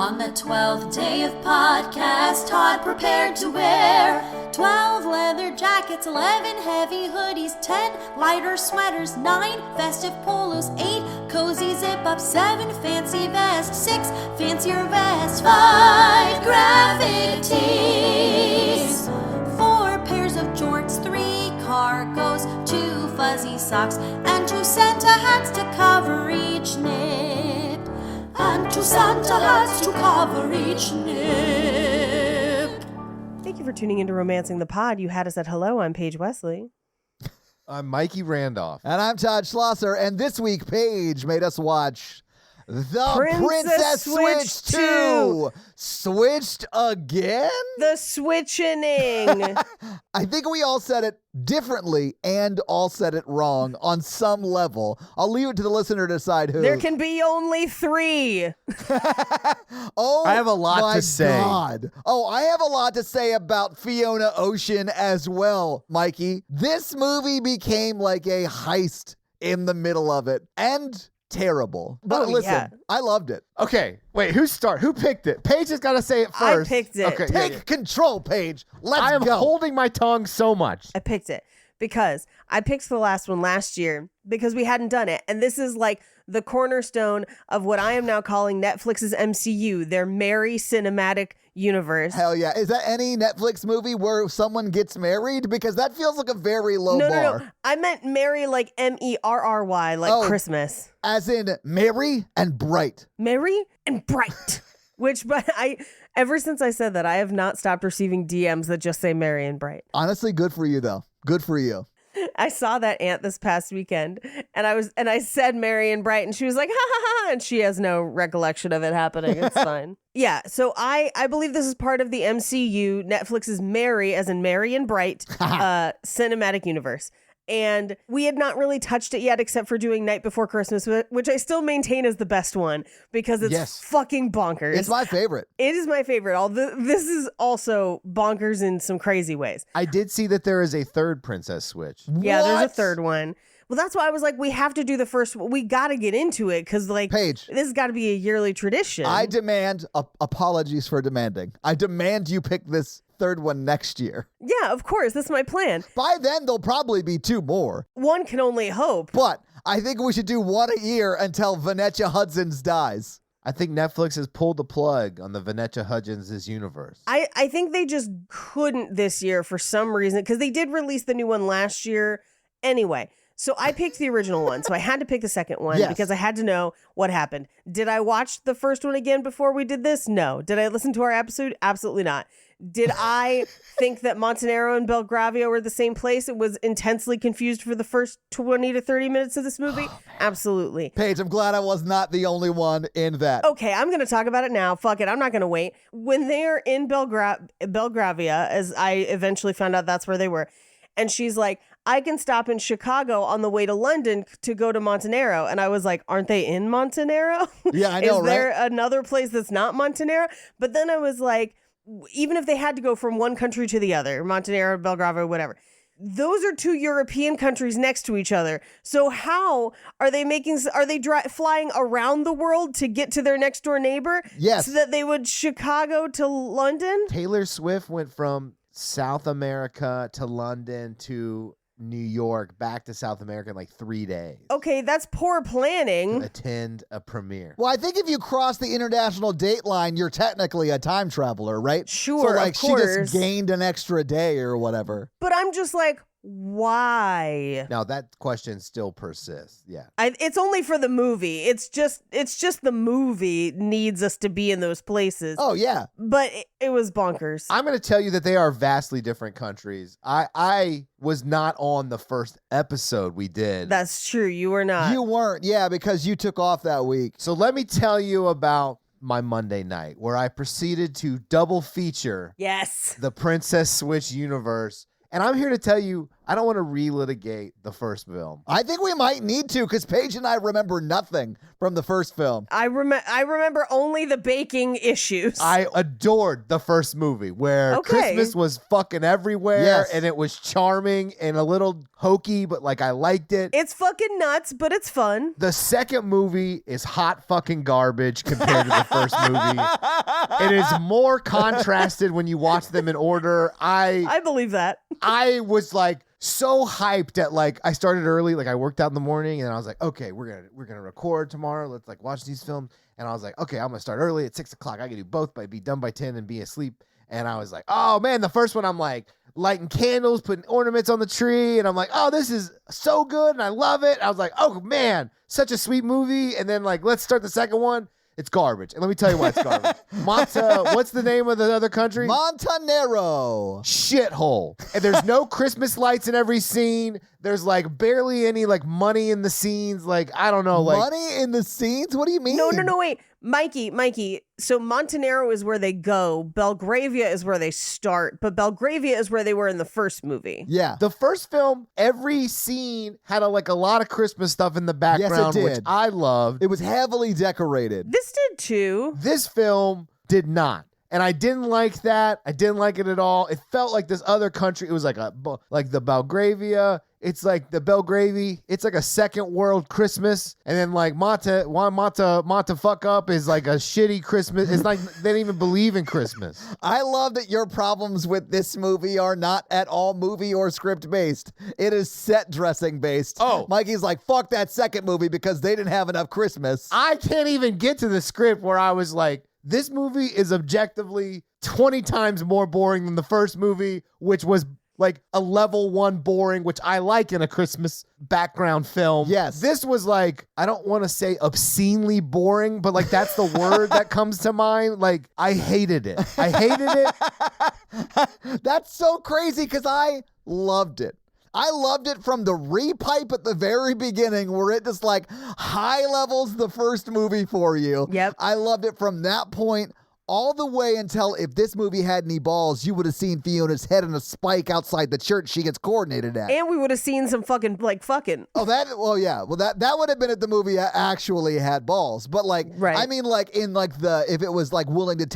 On the 12th day of podcast, Todd prepared to wear 12 leather jackets, 11 heavy hoodies, 10 lighter sweaters, 9 festive polos, 8 cozy zip-ups, 7 fancy vests, 6 fancier vests, 5 graphic tees, 4 pairs of jorts, 3 cargos, 2 fuzzy socks, and 2 Santa hats to cover each nip. And 2 Santa hats to cover each nip. Thank you for tuning into Romancing the Pod. You had us at hello. I'm Paige Wesley. I'm Mikey Randolph. And I'm Todd Schlosser. And this week, Paige made us watch The Princess Switch 2. Switched again? The switchening. I think we all said it differently and all said it wrong on some level. I'll leave it to the listener to decide who. There can be only 3. Oh, I have a lot to say. God. Oh, I have a lot to say about Fiona Ocean as well, Mikey. This movie became like a heist in the middle of it. And terrible. But listen, yeah. I loved it. Okay, wait, who picked it? Paige has got to say it first. I picked it. Okay, Take control, Paige. Let's I am go. holding my tongue so much. I picked it because I picked the last one last year because we hadn't done it. And this is like the cornerstone of what I am now calling Netflix's MCU, their merry cinematic universe. Hell yeah. Is that any Netflix movie where someone gets married? Because that feels like a very low bar. No. I meant merry like MERRY, like Christmas. As in merry and bright. Merry and bright. But ever since I said that, I have not stopped receiving DMs that just say merry and bright. Honestly, good for you, though. Good for you. I saw that aunt this past weekend, and I said merry and bright, and she was like, ha ha ha, and she has no recollection of it happening. It's fine. Yeah, so I believe this is part of the MCU, Netflix's merry, as in merry and bright, cinematic universe. And we had not really touched it yet, except for doing Night Before Christmas, which I still maintain is the best one because it's fucking bonkers. It's my favorite. It is my favorite. This is also bonkers in some crazy ways. I did see that there is a third Princess Switch. Yeah, there's a third one. Well, that's why I was like, we have to do the first one. We got to get into it because, like, Paige, this has got to be a yearly tradition. I demand, apologies for demanding. I demand you pick this third one next year. Yeah, of course. That's my plan. By then, there'll probably be 2 more. One can only hope. But I think we should do 1 a year until Vanessa Hudgens dies. I think Netflix has pulled the plug on the Vanessa Hudgens' universe. I think they just couldn't this year for some reason because they did release the new one last year. Anyway, so I picked the original one. So I had to pick the second one because I had to know what happened. Did I watch the first one again before we did this? No. Did I listen to our episode? Absolutely not. Did I think that Montenegro and Belgravia were the same place? It was intensely confused for the first 20 to 30 minutes of this movie? Absolutely. Paige, I'm glad I was not the only one in that. Okay, I'm going to talk about it now. Fuck it. I'm not going to wait. When they're in Belgravia, as I eventually found out that's where they were, and she's like, I can stop in Chicago on the way to London to go to Montenegro. And I was like, aren't they in Montenegro? Yeah, I know, Is there another place that's not Montenegro? But then I was like, even if they had to go from one country to the other, Montenegro, Belgravia, whatever, those are 2 European countries next to each other. So how are they flying around the world to get to their next door neighbor? Yes. So that they would Chicago to London? Taylor Swift went from South America to London to New York back to South America in like 3 days. Okay, that's poor planning. To attend a premiere. Well, I think if you cross the international date line, you're technically a time traveler, right? Sure, so, like, of course. she just gained an extra day or whatever. But I'm just like, why? Now that question still persists. Yeah. It's only for the movie. It's just the movie needs us to be in those places. Oh, yeah. But it was bonkers. I'm going to tell you that they are vastly different countries. I was not on the first episode we did. That's true. You were not. You weren't, yeah, because you took off that week. So let me tell you about my Monday night where I proceeded to double feature Yes. the Princess Switch universe. And I'm here to tell you, I don't want to relitigate the first film. I think we might need to because Paige and I remember nothing from the first film. I remember only the baking issues. I adored the first movie where Christmas was fucking everywhere Yes. and it was charming and a little hokey, but like I liked it. It's fucking nuts, but it's fun. The second movie is hot fucking garbage compared to the first movie. It is more contrasted when you watch them in order. I believe that. I was like so hyped at like I started early, like I worked out in the morning and I was like, okay, we're gonna record tomorrow. Let's like watch these films. And I was like, okay, I'm gonna start early at 6 o'clock. I can do both, but be done by 10 and be asleep. And I was like, oh man, the first one I'm like lighting candles, putting ornaments on the tree, and I'm like, oh, this is so good and I love it. I was like, oh man, such a sweet movie. And then like, let's start the second one. It's garbage. And let me tell you why it's garbage. What's the name of the other country? Montenegro. Shithole. And there's no Christmas lights in every scene. There's like barely any like money in the scenes. Like, I don't know. Like Money in the scenes? What do you mean? No, wait. Mikey. So Montenegro is where they go. Belgravia is where they start. But Belgravia is where they were in the first movie. Yeah. the first film, every scene had a lot of Christmas stuff in the background, did. which I loved. It was heavily decorated. This did too. This film did not. And I didn't like that. I didn't like it at all. It felt like this other country. It was like the Belgravia. It's like the Belgravy. It's like a second world Christmas. And then like Mata fuck up is like a shitty Christmas. It's like they don't even believe in Christmas. I love that your problems with this movie are not at all movie or script based. It is set dressing based. Oh. Mikey's like, fuck that second movie because they didn't have enough Christmas. I can't even get to the script where I was like, this movie is objectively 20 times more boring than the first movie, which was like a level 1 boring, which I like in a Christmas background film. Yes. This was like, I don't want to say obscenely boring, but like that's the word that comes to mind. Like, I hated it. That's so crazy because I loved it. I loved it from the repipe at the very beginning where it just like high levels the first movie for you. Yep. I loved it from that point all the way until if this movie had any balls, you would have seen Fiona's head on a spike outside the church she gets coordinated at. And we would have seen some fucking. Yeah. Well, that would have been if the movie actually had balls. But like, Right. I mean, like in like if it was like willing to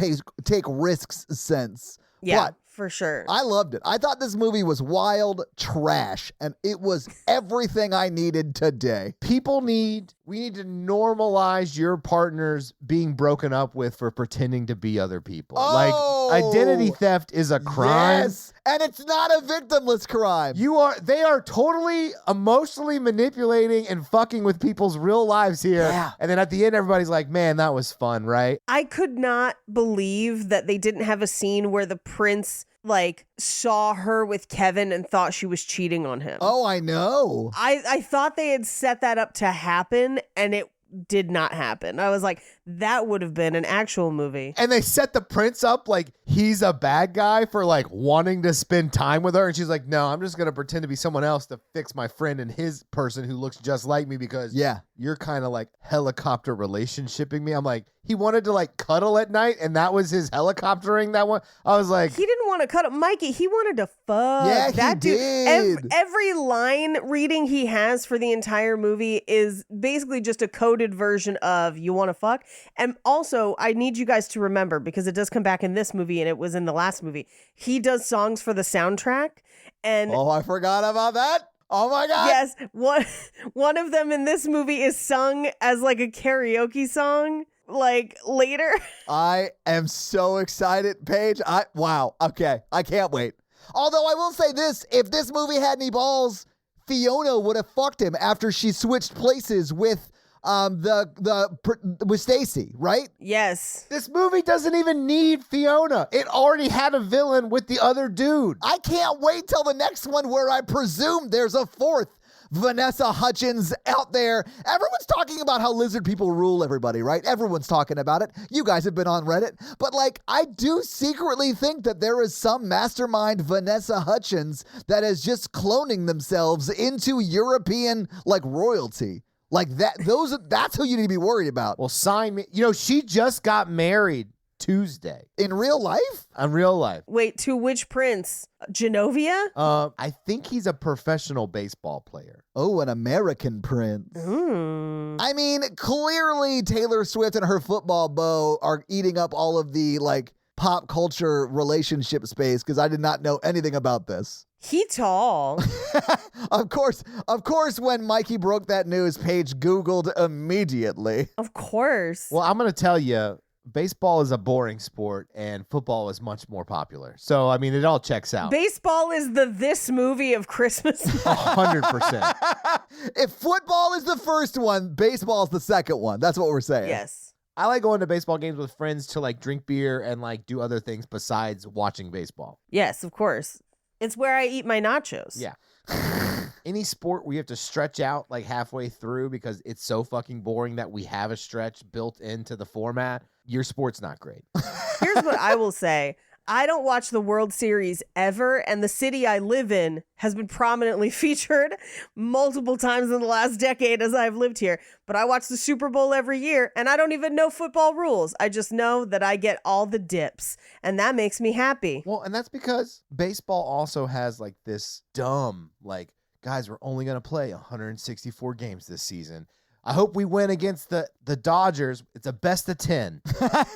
take risks sense. Yeah, But for sure. I loved it. I thought this movie was wild trash, and it was everything I needed today. We need to normalize your partners being broken up with for pretending to be other people. Oh, like, identity theft is a crime. Yes, and it's not a victimless crime. They are totally emotionally manipulating and fucking with people's real lives here. Yeah. And then at the end, everybody's like, man, that was fun, right? I could not believe that they didn't have a scene where the prince like saw her with Kevin and thought she was cheating on him. Oh, I know. I thought they had set that up to happen and it did not happen. I was like, that would have been an actual movie. And they set the prince up like he's a bad guy for like wanting to spend time with her. And she's like, no, I'm just going to pretend to be someone else to fix my friend and his person who looks just like me because you're kind of like helicopter relationshiping me. I'm like, he wanted to like cuddle at night and that was his helicoptering that one. I was like, he didn't want to cuddle. Mikey, he wanted to fuck. Yeah, that he dude. did. Every line reading he has for the entire movie is basically just a coded version of you want to fuck. And also, I need you guys to remember, because it does come back in this movie and it was in the last movie, he does songs for the soundtrack. And Oh, I forgot about that. Oh my God. yes, one of them in this movie is sung as like a karaoke song, like later. I am so excited, Paige. Wow. Okay. I can't wait. Although I will say this, if this movie had any balls, Fiona would have fucked him after she switched places with with Stacy, right? Yes. this movie doesn't even need Fiona. It already had a villain with the other dude. I can't wait till the next one where I presume there's a fourth Vanessa Hudgens out there. Everyone's talking about how lizard people rule everybody, right? Everyone's talking about it. You guys have been on Reddit. But like, I do secretly think that there is some mastermind Vanessa Hudgens that is just cloning themselves into European like royalty. Like that's who you need to be worried about. Well, sign me. You know, she just got married Tuesday. In real life? In real life. Wait, to which prince? Genovia? I think he's a professional baseball player. Oh, an American prince. Mm. I I mean, clearly Taylor Swift and her football bow are eating up all of the like pop culture relationship space because I did not know anything about this. He tall. Of course, when Mikey broke that news, Paige Googled immediately. Of course. Well, I'm going to tell you, baseball is a boring sport and football is much more popular. So, I mean, it all checks out. Baseball is this movie of Christmas. 100%. If football is the first one, baseball is the second one. That's what we're saying. Yes. I like going to baseball games with friends to like drink beer and like do other things besides watching baseball. Yes, of course. It's where I eat my nachos. Yeah. Any sport where you have to stretch out like halfway through because it's so fucking boring that we have a stretch built into the format, your sport's not great. Here's what I will say. I don't watch the World Series ever, and the city I live in has been prominently featured multiple times in the last decade as I've lived here. But I watch the Super Bowl every year, and I don't even know football rules. I just know that I get all the dips, and that makes me happy. Well, and that's because baseball also has like this dumb, like, guys, we're only going to play 164 games this season. I hope we win against the Dodgers. It's a best of 10.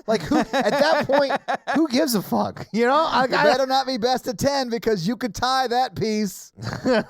Like, who at that point, who gives a fuck? You know? It better not be best of 10 because you could tie that piece.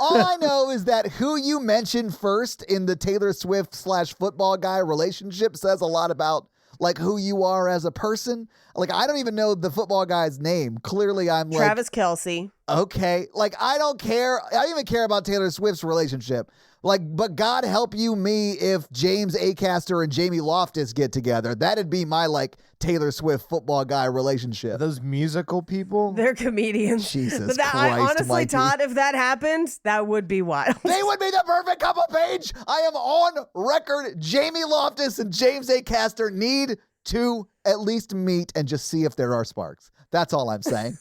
All I know is that who you mentioned first in the Taylor Swift / football guy relationship says a lot about like who you are as a person. Like, I don't even know the football guy's name. Clearly, I'm like Travis Kelce. Okay. Like, I don't care. I don't even care about Taylor Swift's relationship. Like, but God help you me if James Acaster and Jamie Loftus get together. That'd be my, like, Taylor Swift football guy relationship. Those musical people? They're comedians. Jesus But Christ, I honestly, Mikey. Todd, if that happened, that would be wild. They would be the perfect couple, Paige. I am on record. Jamie Loftus and James Acaster need to at least meet and just see if there are sparks. That's all I'm saying.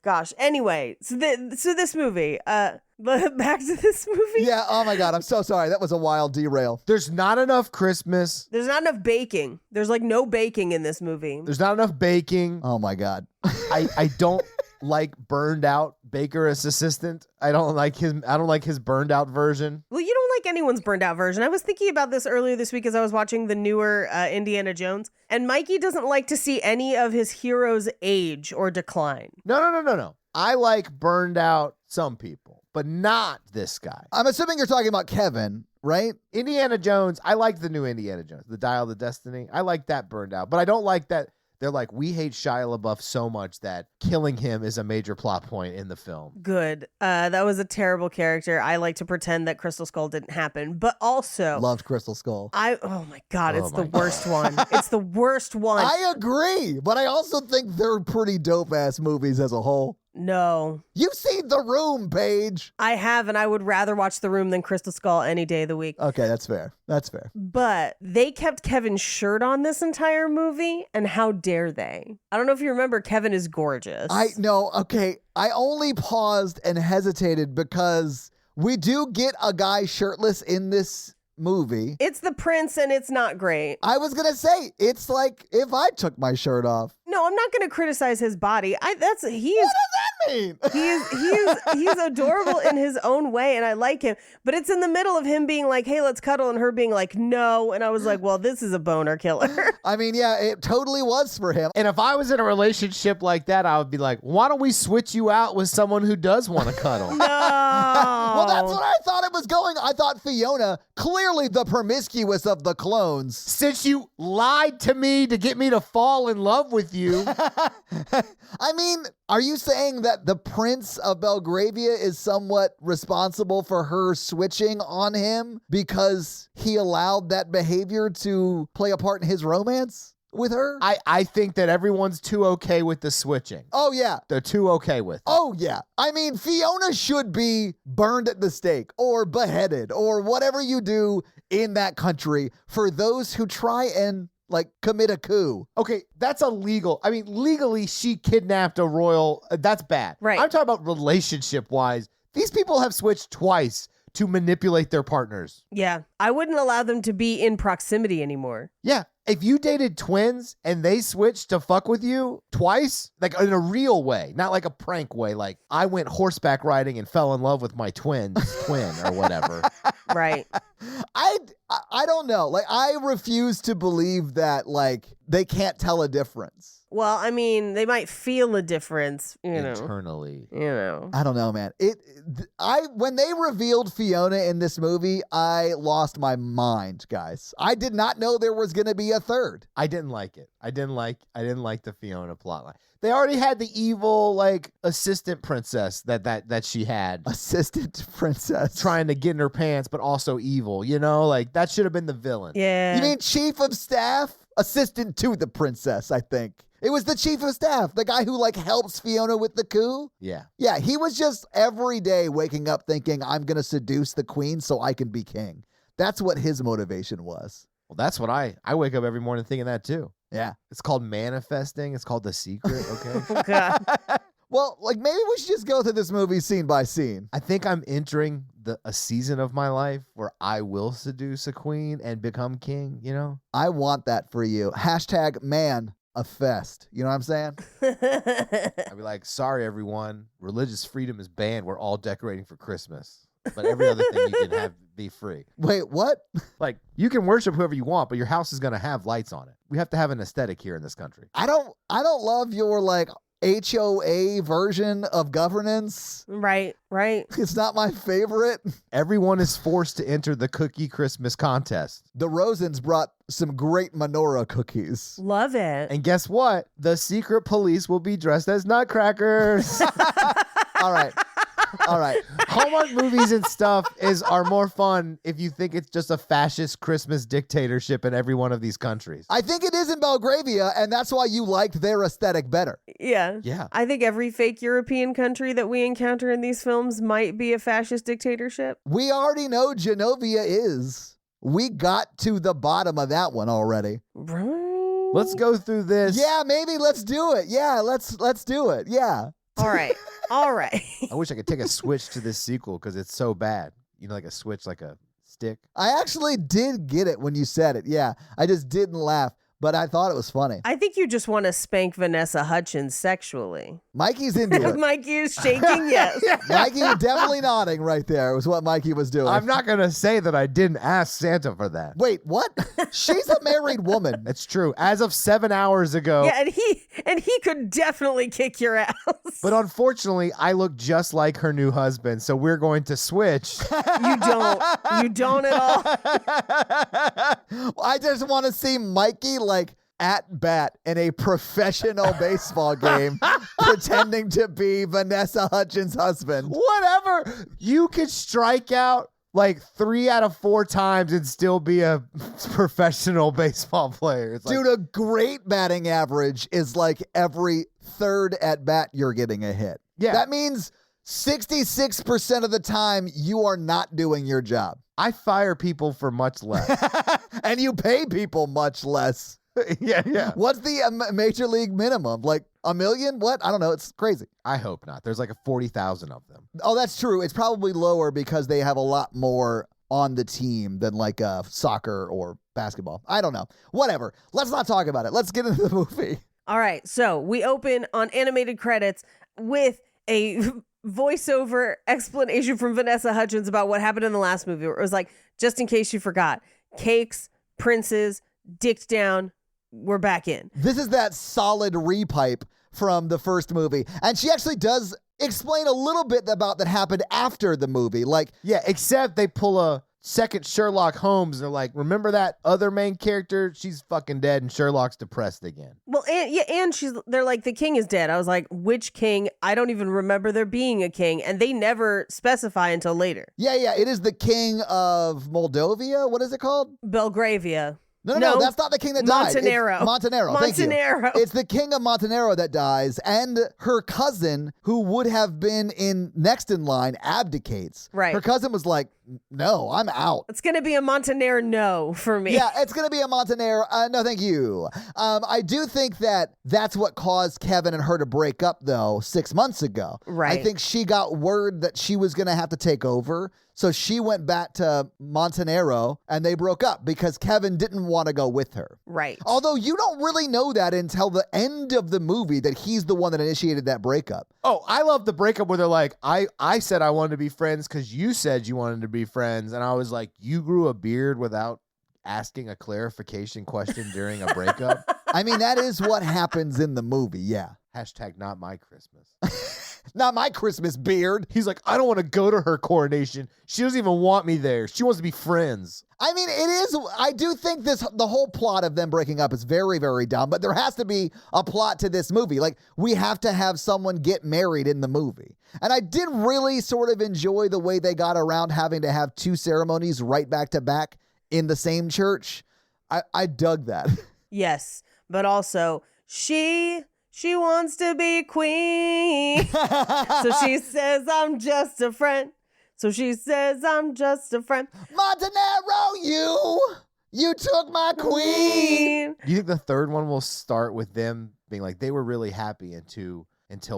Gosh. Anyway, so this movie, but back to this movie. Yeah, oh my God, I'm so sorry. That was a wild derail. There's not enough Christmas. There's not enough baking. There's like no baking in this movie. There's not enough baking. Oh my God. I don't like burned out Baker as assistant. I don't like his burned out version. Well, you don't like anyone's burned out version. I was thinking about this earlier this week as I was watching the newer Indiana Jones, and Mikey doesn't like to see any of his heroes age or decline. No. I like burned out some people, but not this guy. I'm assuming you're talking about Kevin, right? Indiana Jones, I like the new Indiana Jones, the Dial of Destiny. I like that burned out, but I don't like that. They're like, we hate Shia LaBeouf so much that killing him is a major plot point in the film. Good. That was a terrible character. I like to pretend that Crystal Skull didn't happen, but also Loved Crystal Skull. oh my God, it's Oh the my worst one. It's the worst one. I agree, but I also think they're pretty dope-ass movies as a whole. No. You've seen The Room, Paige. I have, and I would rather watch The Room than Crystal Skull any day of the week. Okay, that's fair. That's fair. But they kept Kevin's shirt on this entire movie, and how dare they? I don't know if you remember, Kevin is gorgeous. I only paused and hesitated because we do get a guy shirtless in this movie. It's the prince, and it's not great. I was going to say, it's like if I took my shirt off. No, I'm not going to criticize his body. He is What does that mean? he's adorable in his own way, and I like him. But it's in the middle of him being like, "Hey, let's cuddle," and her being like, "No," and I was like, "Well, this is a boner killer." I mean, yeah, it totally was for him. And if I was in a relationship like that, I would be like, why don't we switch you out with someone who does want to cuddle? No. Well, that's what I thought it was going. I thought Fiona, clearly the promiscuous of the clones. Since you lied to me to get me to fall in love with you. I mean, are you saying that the Prince of Belgravia is somewhat responsible for her switching on him because he allowed that behavior to play a part in his romance with her? I think that everyone's too okay with the switching. Oh, yeah. They're too okay with it. Oh, yeah. I mean, Fiona should be burned at the stake or beheaded or whatever you do in that country for those who try and like commit a coup. Okay, that's illegal. I mean, legally, she kidnapped a royal. That's bad. Right. I'm talking about relationship-wise. These people have switched twice to manipulate their partners. Yeah, I wouldn't allow them to be in proximity anymore. Yeah, if you dated twins and they switched to fuck with you twice, like in a real way, not like a prank way, like I went horseback riding and fell in love with my twin or whatever. Right. I don't know. Like, I refuse to believe that, like, they can't tell a difference. Well, I mean, they might feel a difference, Internally. I don't know, man. When they revealed Fiona in this movie, I lost my mind, guys. I did not know there was going to be a third. I didn't like it. I didn't like the Fiona plotline. They already had the evil, like, assistant princess that she had. Assistant princess. Trying to get in her pants, but also evil, Like, that should have been the villain. Yeah. You mean chief of staff? Assistant to the princess, I think. It was the chief of staff, the guy who, like, helps Fiona with the coup. Yeah. Yeah, he was just every day waking up thinking, I'm going to seduce the queen so I can be king. That's what his motivation was. Well, that's what I wake up every morning thinking that, too. Yeah. It's called manifesting. It's called The Secret, okay? Oh, God. Well, like, maybe we should just go through this movie scene by scene. I think I'm entering a season of my life where I will seduce a queen and become king, I want that for you. # man a fest. You know what I'm saying? I'd be like, sorry, everyone. Religious freedom is banned. We're all decorating for Christmas. But every other thing you can have be free. Wait, what? Like, you can worship whoever you want, but your house is going to have lights on it. We have to have an aesthetic here in this country. I don't love your, like, HOA version of governance. Right. It's not my favorite. Everyone is forced to enter the cookie Christmas contest. The Rosens brought some great menorah cookies. Love it. And guess what? The secret police will be dressed as nutcrackers. All right. Hallmark movies and stuff are more fun if you think it's just a fascist Christmas dictatorship in every one of these countries. I think it is in Belgravia, and that's why you liked their aesthetic better. Yeah. Yeah. I think every fake European country that we encounter in these films might be a fascist dictatorship. We already know Genovia is. We got to the bottom of that one already. Right. Let's go through this. Yeah, maybe let's do it. Yeah, let's do it. Yeah. All right. I wish I could take a switch to this sequel because it's so bad. Like a switch, like a stick. I actually did get it when you said it. Yeah. I just didn't laugh, but I thought it was funny. I think you just want to spank Vanessa Hudgens sexually. Mikey's into it. Mikey is shaking yes. Mikey was definitely nodding right there was what Mikey was doing. I'm not going to say that I didn't ask Santa for that. Wait, what? She's a married woman. It's true. As of 7 hours ago. Yeah, and he could definitely kick your ass. But unfortunately, I look just like her new husband, so we're going to switch. You don't. You don't at all. I just want to see Mikey like at bat in a professional baseball game pretending to be Vanessa Hudgens' husband. Whatever. You could strike out like 3 out of 4 times and still be a professional baseball player. It's Dude, a great batting average is like every third at bat you're getting a hit. Yeah. That means 66% of the time you are not doing your job. I fire people for much less. And you pay people much less. Yeah. What's the major league minimum? Like $1 million? What? I don't know. It's crazy. I hope not. There's like 40,000 of them. Oh, that's true. It's probably lower because they have a lot more on the team than like soccer or basketball. I don't know. Whatever. Let's not talk about it. Let's get into the movie. All right. So we open on animated credits with a voiceover explanation from Vanessa Hudgens about what happened in the last movie. Where it was like, just in case you forgot, cakes, princes, dicked down, we're back in. This is that solid repipe from the first movie. And she actually does explain a little bit about that happened after the movie. Like, yeah, except they pull a second Sherlock Holmes. They're like, remember that other main character? She's fucking dead and Sherlock's depressed again. Well, and they're like, the king is dead. I was like, which king? I don't even remember there being a king. And they never specify until later. Yeah. It is the king of Moldovia. What is it called? Belgravia. No, that's not the king that died. Montenegro. It's Montenegro. Thank you. It's the king of Montenegro that dies, and her cousin, who would have been next in line, abdicates. Right. Her cousin was like, no, I'm out. It's going to be a Montenegro no for me. Yeah, it's going to be a Montenegro. No, thank you. I do think that's what caused Kevin and her to break up, though, 6 months ago. Right. I think she got word that she was going to have to take over. So she went back to Montenegro and they broke up because Kevin didn't want to go with her. Right. Although you don't really know that until the end of the movie that he's the one that initiated that breakup. Oh, I love the breakup where they're like, I said I wanted to be friends because you said you wanted to be friends. And I was like, you grew a beard without asking a clarification question during a breakup? I mean, that is what happens in the movie, yeah. Hashtag not my Christmas. Not my Christmas beard. He's like, I don't want to go to her coronation. She doesn't even want me there. She wants to be friends. I mean, it is. I do think the whole plot of them breaking up is very, very dumb, but there has to be a plot to this movie. Like, we have to have someone get married in the movie. And I did really sort of enjoy the way they got around having to have 2 ceremonies right back to back in the same church. I dug that. Yes, but also she wants to be queen. So she says, I'm just a friend. So she says, I'm just a friend. Montenegro, you took my queen. Do you think the third one will start with them being like, they were really happy until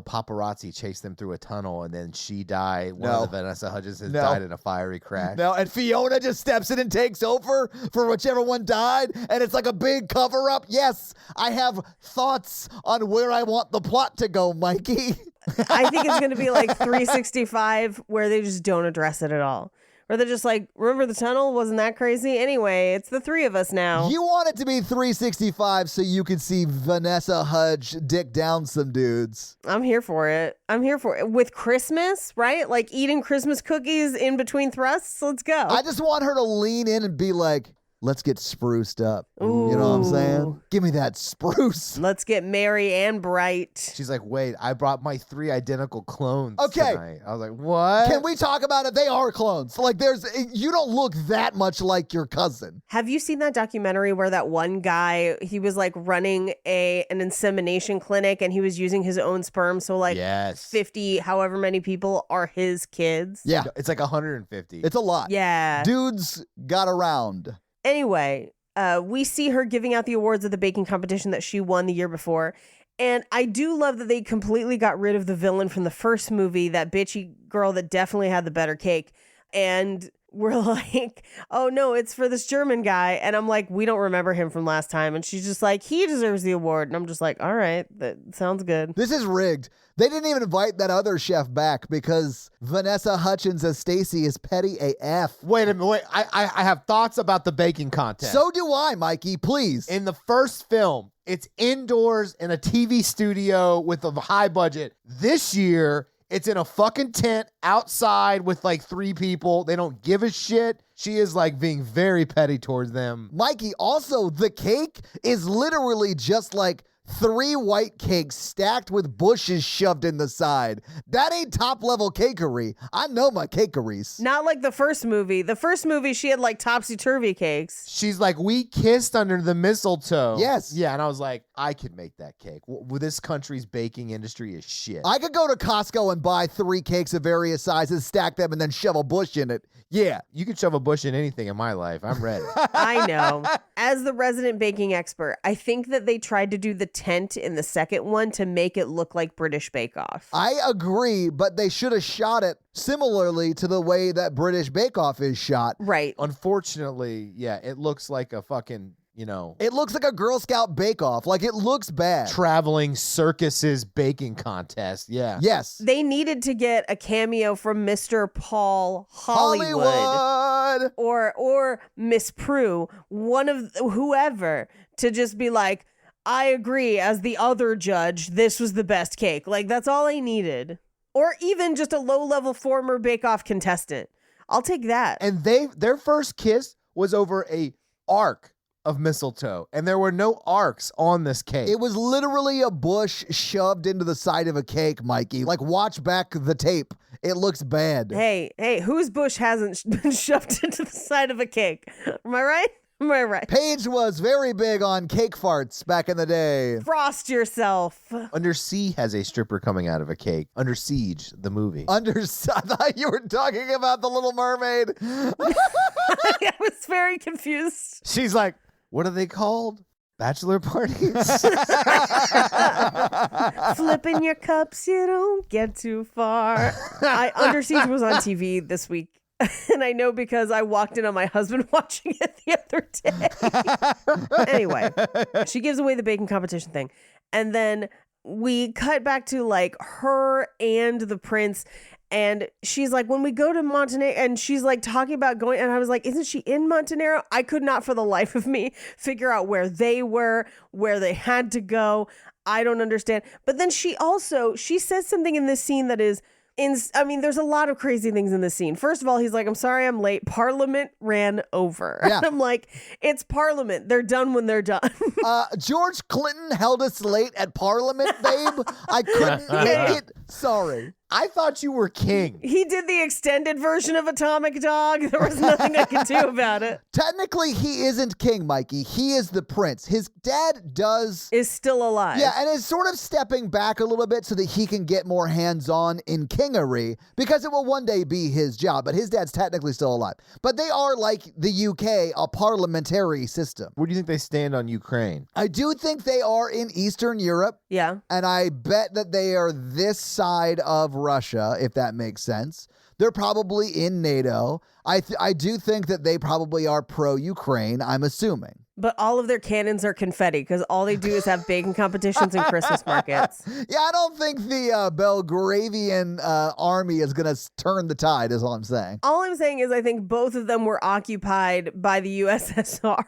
paparazzi chased them through a tunnel and then she died? One of the Vanessa Hudgenses died in a fiery crash. No, and Fiona just steps in and takes over for whichever one died, and it's like a big cover-up. Yes, I have thoughts on where I want the plot to go, Mikey. I think it's going to be like 365 where they just don't address it at all. Or they're just like, remember the tunnel? Wasn't that crazy? Anyway, it's the 3 of us now. You want it to be 365 so you can see Vanessa Hudge dick down some dudes. I'm here for it. I'm here for it. With Christmas, right? Like eating Christmas cookies in between thrusts. Let's go. I just want her to lean in and be like, let's get spruced up. Ooh. You know what I'm saying? Give me that spruce. Let's get merry and bright. She's like, wait, I brought my 3 identical clones Okay. tonight. I was like, what? Can we talk about it? They are clones. Like, you don't look that much like your cousin. Have you seen that documentary where that one guy, he was like running an insemination clinic and he was using his own sperm? So like yes. 50, however many people are his kids. Yeah. It's like 150. It's a lot. Yeah. Dudes got around. Anyway, we see her giving out the awards at the baking competition that she won the year before. And I do love that they completely got rid of the villain from the first movie, that bitchy girl that definitely had the better cake. And we're like, oh no, it's for this German guy. And I'm like, we don't remember him from last time. And she's just like, he deserves the award. And I'm just like, all right, that sounds good. This is rigged. They didn't even invite that other chef back because Vanessa Hudgens as Stacy is petty AF. Wait a minute. Wait. I have thoughts about the baking contest. So do I, Mikey. Please. In the first film, it's indoors in a TV studio with a high budget. This year, it's in a fucking tent outside with like 3 people. They don't give a shit. She is like being very petty towards them. Mikey, also, the cake is literally just like 3 white cakes stacked with bushes shoved in the side. That ain't top-level cakery. I know my cakeries. Not like the first movie. The first movie, she had like topsy-turvy cakes. She's like, we kissed under the mistletoe. Yes. Yeah, and I was like, I could make that cake. This country's baking industry is shit. I could go to Costco and buy 3 cakes of various sizes, stack them, and then shove a bush in it. Yeah. You could shove a bush in anything in my life. I'm ready. I know. As the resident baking expert, I think that they tried to do the tent in the second one to make it look like British Bake Off. I agree, but they should have shot it similarly to the way that British Bake Off is shot. Right. Unfortunately, yeah, it looks like a fucking, It looks like a Girl Scout Bake Off. Like, it looks bad. traveling circuses baking contest. Yeah. Yes. They needed to get a cameo from Mr. Paul Hollywood. Or Miss Prue, one of whoever, to just be like, I agree, as the other judge, this was the best cake. Like, that's all I needed. Or even just a low-level former Bake Off contestant. I'll take that. And their first kiss was over a arc of mistletoe, and there were no arcs on this cake. It was literally a bush shoved into the side of a cake, Mikey. Like, watch back the tape. It looks bad. Hey, whose bush hasn't been shoved into the side of a cake? Am I right? Am I right? Paige was very big on cake farts back in the day. Frost yourself. Under Sea has a stripper coming out of a cake. Under Siege, the movie. I thought you were talking about The Little Mermaid. I was very confused. She's like, what are they called? Bachelor parties? Flipping your cups, you don't get too far. Under Siege was on TV this week. And I know because I walked in on my husband watching it the other day. Anyway, she gives away the baking competition thing. And then we cut back to like her and the prince. And she's like, when we go to Montenegro, and she's like talking about going, and I was like, isn't she in Montenegro? I could not for the life of me figure out where they were, where they had to go. I don't understand. But then she says something in this scene that is, there's a lot of crazy things in this scene. First of all, he's like, I'm sorry I'm late. Parliament ran over. Yeah. And I'm like, it's Parliament. They're done when they're done. George Clinton held us late at Parliament, babe. I couldn't make it. Sorry. I thought you were king. He did the extended version of Atomic Dog. There was nothing I could do about it. Technically, he isn't king, Mikey. He is the prince. His dad Is still alive. Yeah, and is sort of stepping back a little bit so that he can get more hands-on in kingery because it will one day be his job, but his dad's technically still alive. But they are, like the UK, a parliamentary system. Where do you think they stand on Ukraine? I do think they are in Eastern Europe, Yeah. and I bet that they are this side of Russia, if that makes sense. They're probably in NATO. I do think that they probably are pro-Ukraine, I'm assuming. But all of their cannons are confetti because all they do is have baking competitions and Christmas markets. Yeah, I don't think the Belgravian army is going to turn the tide, is all I'm saying. All I'm saying is I think both of them were occupied by the USSR.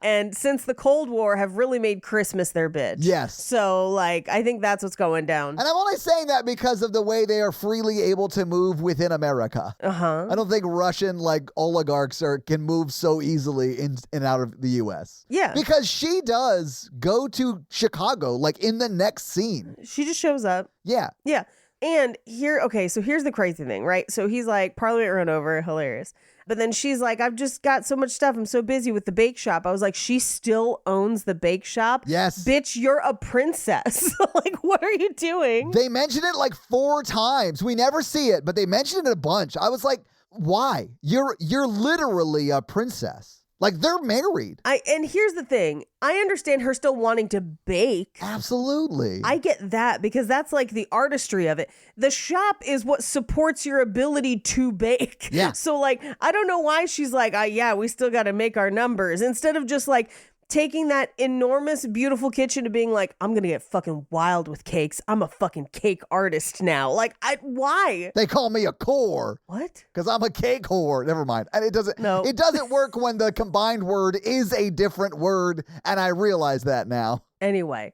And since the Cold War have really made Christmas their bitch. Yes. So, like, I think that's what's going down. And I'm only saying that because of the way they are freely able to move within America. Uh-huh. I don't think Russian, like, oligarchs can move so easily in and out of the U.S. Yeah. Because she does go to Chicago, like, in the next scene. She just shows up. Yeah. Yeah. And so here's the crazy thing, right? So he's like, Parliament run over, hilarious. But then she's like, I've just got so much stuff. I'm so busy with the bake shop. I was like, she still owns the bake shop? Yes. Bitch, you're a princess. Like, what are you doing? They mentioned it like 4 times. We never see it, but they mentioned it a bunch. I was like, why? You're literally a princess. Like, they're married. And here's the thing. I understand her still wanting to bake. Absolutely. I get that because that's like the artistry of it. The shop is what supports your ability to bake. Yeah. So like, I don't know why she's like, yeah, we still got to make our numbers instead of just like taking that enormous, beautiful kitchen to being like, I'm going to get fucking wild with cakes. I'm a fucking cake artist now. Like, why? They call me a core. What? Because I'm a cake whore. Never mind. And it doesn't work when the combined word is a different word. And I realize that now. Anyway,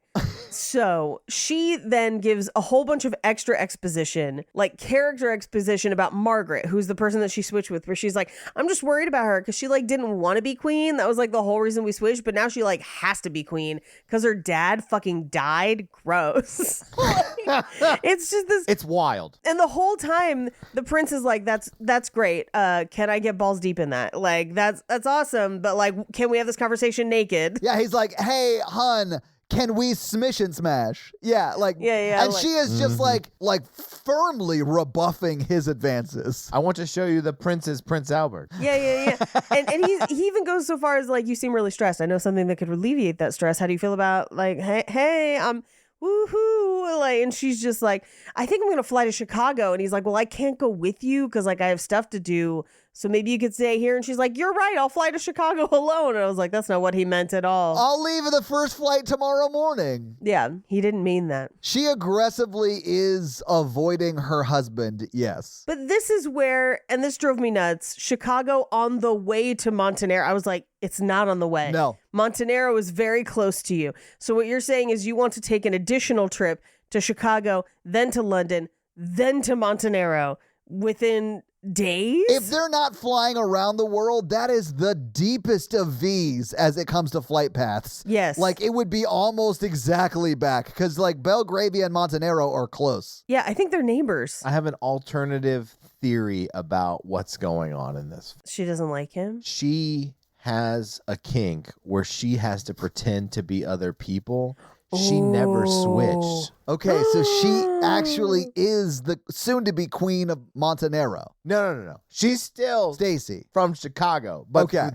so she then gives a whole bunch of extra exposition, like character exposition about Margaret, who's the person that she switched with, where she's like, I'm just worried about her because she like didn't want to be queen. That was like the whole reason we switched. But now she like has to be queen because her dad fucking died. Gross. Like, it's just this. It's wild. And the whole time the prince is like, that's great. Can I get balls deep in that? Like, that's awesome. But like, can we have this conversation naked? Yeah, he's like, hey, hun, can we smish and smash? Yeah, like, Yeah. And like, she is just like firmly rebuffing his advances. I want to show you the Prince Albert. Yeah. And he even goes so far as like, you seem really stressed. I know something that could alleviate that stress. How do you feel about like, hey, I'm woohoo, like, and she's just like, I think I'm gonna fly to Chicago. And he's like, well, I can't go with you because like I have stuff to do. So maybe you could stay here. And she's like, you're right. I'll fly to Chicago alone. And I was like, that's not what he meant at all. I'll leave the first flight tomorrow morning. Yeah, he didn't mean that. She aggressively is avoiding her husband, yes. But this is where, and this drove me nuts, Chicago on the way to Montenegro. I was like, it's not on the way. No. Montenegro is very close to you. So what you're saying is you want to take an additional trip to Chicago, then to London, then to Montenegro within days? If they're not flying around the world, that is the deepest of V's as it comes to flight paths. Yes. Like, it would be almost exactly back because, like, Belgravia and Montenegro are close. Yeah, I think they're neighbors. I have an alternative theory about what's going on in this. She doesn't like him? She has a kink where she has to pretend to be other people. She never switched. Okay, so she actually is the soon-to-be queen of Montenegro. No. She's still Stacy. from Chicago, but Okay.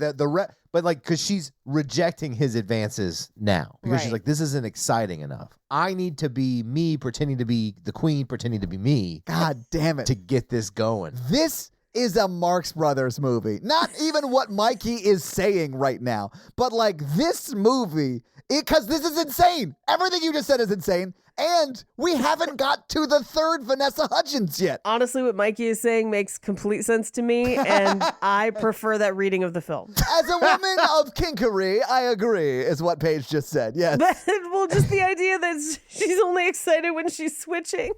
but like, because she's rejecting his advances now because she's Right. like, this isn't exciting enough. I need to be me, pretending to be the queen, pretending to be me God damn it. to get this going. This is a Marx Brothers movie. Not even what Mikey is saying right now, but like this movie, because this is insane. Everything you just said is insane. And we haven't got to the third Vanessa Hudgens yet. Honestly, what Mikey is saying makes complete sense to me, and I prefer that reading of the film. As a woman of kinkery, I agree, is what Paige just said. Yes. Well, just the idea that she's only excited when she's switching.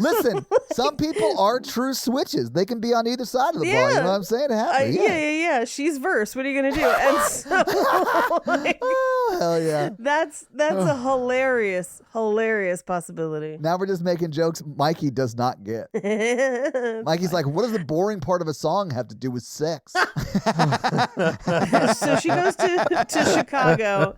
Listen, some people are true switches. They can be on either side of the ball. You know what I'm saying? Happy. Yeah. She's verse. What are you gonna do? And so, like, Oh, hell yeah. that's a hilarious possibility. Now we're just making jokes Mikey does not get. Mikey's like, what does the boring part of a song have to do with sex? So she goes to Chicago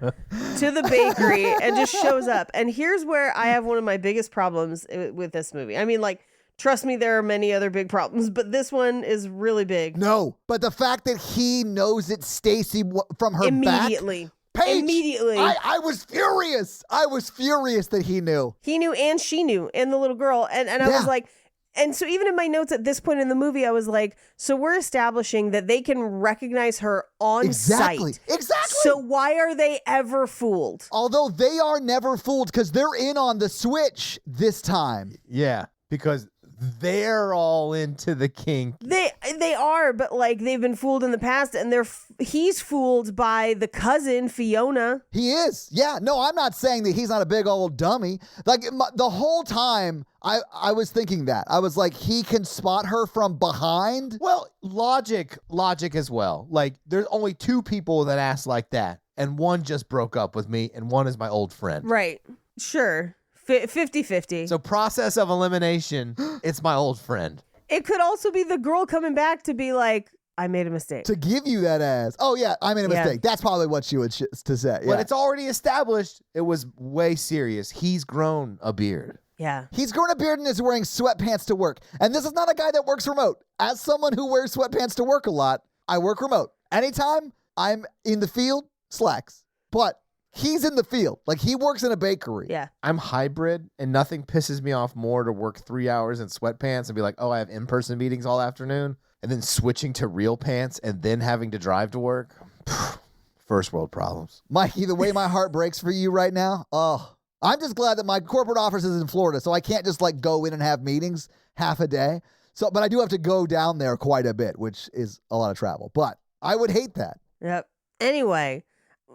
to the bakery and just shows up. And here's where I have one of my biggest problems with this movie. I mean, like, trust me, there are many other big problems, but this one is really big. No, but the fact that he knows it's Stacy from her Immediately. back. Paige, Immediately. I was furious. I was furious that he knew. He knew and she knew and the little girl. And I was like, and so even in my notes at this point in the movie, I was like, so we're establishing that they can recognize her on sight. Exactly. So why are they ever fooled? Although they are never fooled because they're in on the switch this time. Yeah, because they're all into the kink. They are, but like they've been fooled in the past, and he's fooled by the cousin Fiona. He is. Yeah. No, I'm not saying that he's not a big old dummy. Like the whole time I was thinking that. I was like, he can spot her from behind. Well, logic as well. Like, there's only two people that ask like that, and one just broke up with me, and one is my old friend. Right. Sure. 50-50. So process of elimination, it's my old friend. It could also be the girl coming back to be like, I made a mistake. To give you that ass. Oh, yeah, I made a mistake. That's probably what she would to say. Yeah. But it's already established it was way serious. He's grown a beard. Yeah. He's grown a beard and is wearing sweatpants to work. And this is not a guy that works remote. As someone who wears sweatpants to work a lot, I work remote. Anytime I'm in the field, slacks. But he's in the field. Like, he works in a bakery. Yeah. I'm hybrid, and nothing pisses me off more to work 3 hours in sweatpants and be like, oh, I have in-person meetings all afternoon, and then switching to real pants and then having to drive to work. First world problems. Mikey, the way my heart breaks for you right now, I'm just glad that my corporate office is in Florida, so I can't just like go in and have meetings half a day. So, but I do have to go down there quite a bit, which is a lot of travel. But I would hate that. Yep. Anyway,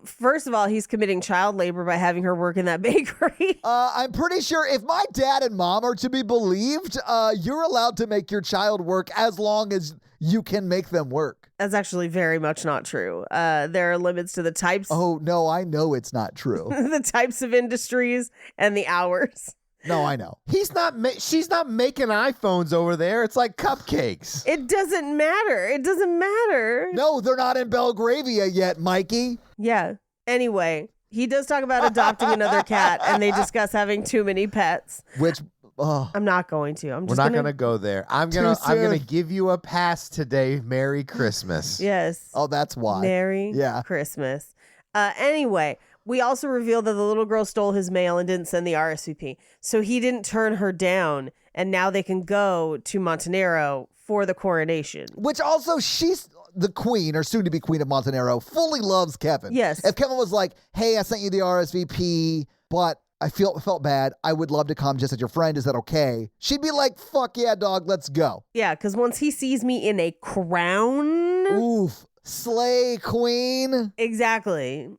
first of all, he's committing child labor by having her work in that bakery. I'm pretty sure if my dad and mom are to be believed, you're allowed to make your child work as long as you can make them work. That's actually very much not true. There are limits to the types. Oh, no, I know it's not true. The types of industries and the hours. No, I know. She's not making iPhones over there. It's like cupcakes. It doesn't matter. It doesn't matter. No, they're not in Belgravia yet, Mikey. Yeah. Anyway, he does talk about adopting another cat, and they discuss having too many pets. Which, I'm not going to. We're not gonna go there. I'm gonna give you a pass today. Merry Christmas. Yes. Oh, that's why. Merry Christmas. Anyway, we also revealed that the little girl stole his mail and didn't send the RSVP. So he didn't turn her down, and now they can go to Montenero for the coronation. Which also, she's the queen, or soon to be queen of Montenero, fully loves Kevin. Yes. If Kevin was like, hey, I sent you the RSVP, but I felt bad. I would love to come just as your friend. Is that okay? She'd be like, fuck yeah, dog, let's go. Yeah, because once he sees me in a crown. Oof. Slay queen. Exactly.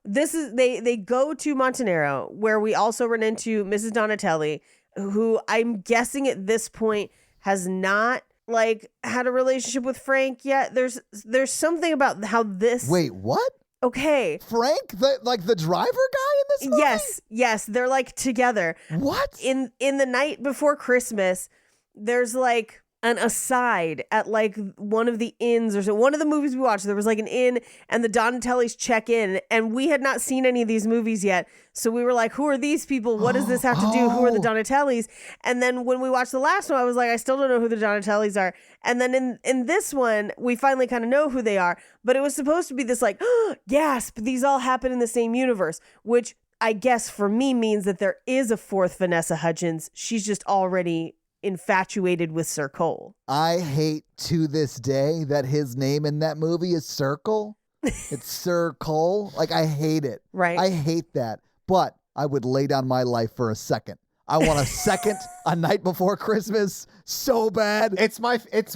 This is they go to Montenero, where we also run into Mrs. Donatelli, who I'm guessing at this point has not like had a relationship with Frank yet. There's something about how this. Wait, what? Okay. Frank, the driver guy in this movie? Yes, they're like together. What? In the night before Christmas, there's like an aside at like one of the inns or so. One of the movies we watched, there was like an inn and the Donatellis check in, and we had not seen any of these movies yet. So we were like, who are these people? What does this have to do? Who are the Donatellis? And then when we watched the last one, I was like, I still don't know who the Donatellis are. And then in this one, we finally kind of know who they are. But it was supposed to be this like, gasp, these all happen in the same universe, which I guess for me means that there is a fourth Vanessa Hudgens. She's just already infatuated with Sir Cole. I hate to this day that his name in that movie is Circle. It's Sir Cole. Like, I hate it. Right. I hate that. But I would lay down my life for a second. I want a second, A Night Before Christmas so bad. It's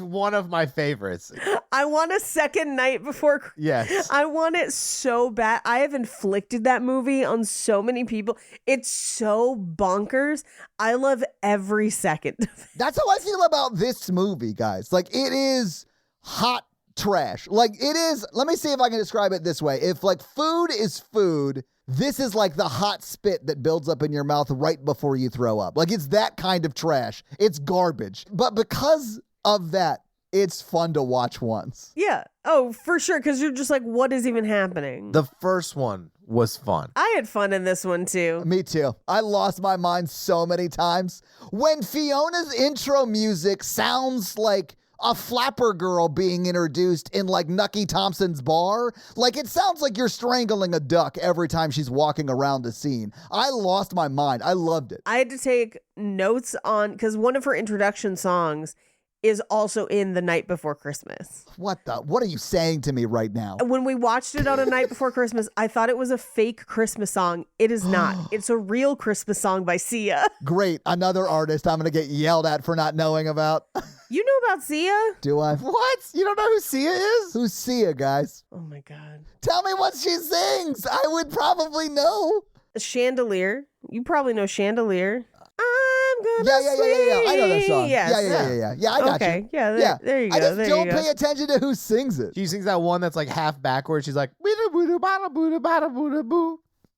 one of my favorites. I want a second night before. Yes. I want it so bad. I have inflicted that movie on so many people. It's so bonkers. I love every second of it. That's how I feel about this movie, guys. Like, it is hot trash. Like, it is, let me see if I can describe it this way. If, like, food is food, this is like the hot spit that builds up in your mouth right before you throw up. Like, it's that kind of trash. It's garbage. But because of that, it's fun to watch once. Yeah. Oh, for sure. Because you're just like, what is even happening? The first one was fun. I had fun in this one too. Me too. I lost my mind so many times. When Fiona's intro music sounds like a flapper girl being introduced in like Nucky Thompson's bar. Like, it sounds like you're strangling a duck every time she's walking around the scene. I lost my mind. I loved it. I had to take notes on, because one of her introduction songs is also in The Night Before Christmas. What are you saying to me right now? When we watched it on A Night Before Christmas, I thought it was a fake Christmas song. It is not. It's a real Christmas song by Sia. Great. Another artist I'm going to get yelled at for not knowing about. You know about Sia? Do I? What? You don't know who Sia is? Who's Sia, guys? Oh my God. Tell me what she sings. I would probably know. Chandelier. You probably know Chandelier. I'm gonna Yeah. I know that song. Yes. Yeah, I got okay. you. Yeah, there you go. I just there don't you go. pay attention to who sings it. She sings that one that's like half backwards. She's like, boo.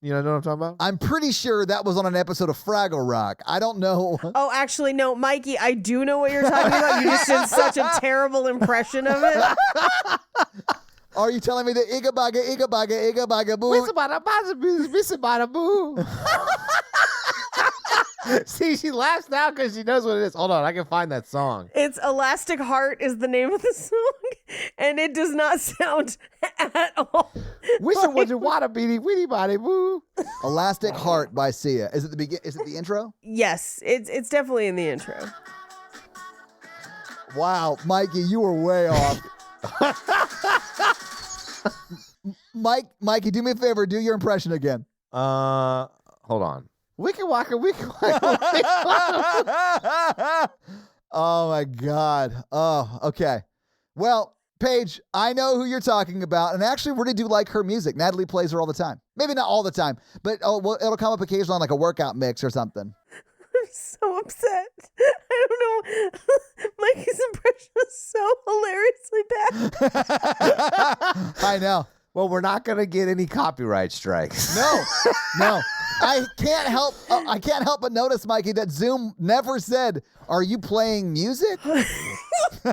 You know what I'm talking about? I'm pretty sure that was on an episode of Fraggle Rock. I don't know. Oh, actually, no, Mikey, I do know what you're talking about. You just did such a terrible impression of it. Are you telling me that Igga Bagga Boo? See, she laughs now because she knows what it is. Hold on, I can find that song. It's Elastic Heart is the name of the song, and it does not sound at all. Wish it was your water beady witty body boo. Elastic Heart by Sia. Is it the intro? Yes, it's definitely in the intro. Wow, Mikey, you were way off. Mikey, do me a favor, do your impression again. Hold on. Wicca waka, wicca waka. Oh my God. Oh, okay. Well, Paige, I know who you're talking about, and I actually really do like her music. Natalie plays her all the time. Maybe not all the time, but it'll come up occasionally on like a workout mix or something. I'm so upset. I don't know. Mikey's impression is so hilariously bad. I know. Well, we're not gonna get any copyright strikes. No. I can't help but notice, Mikey, that Zoom never said, "Are you playing music?" Here's the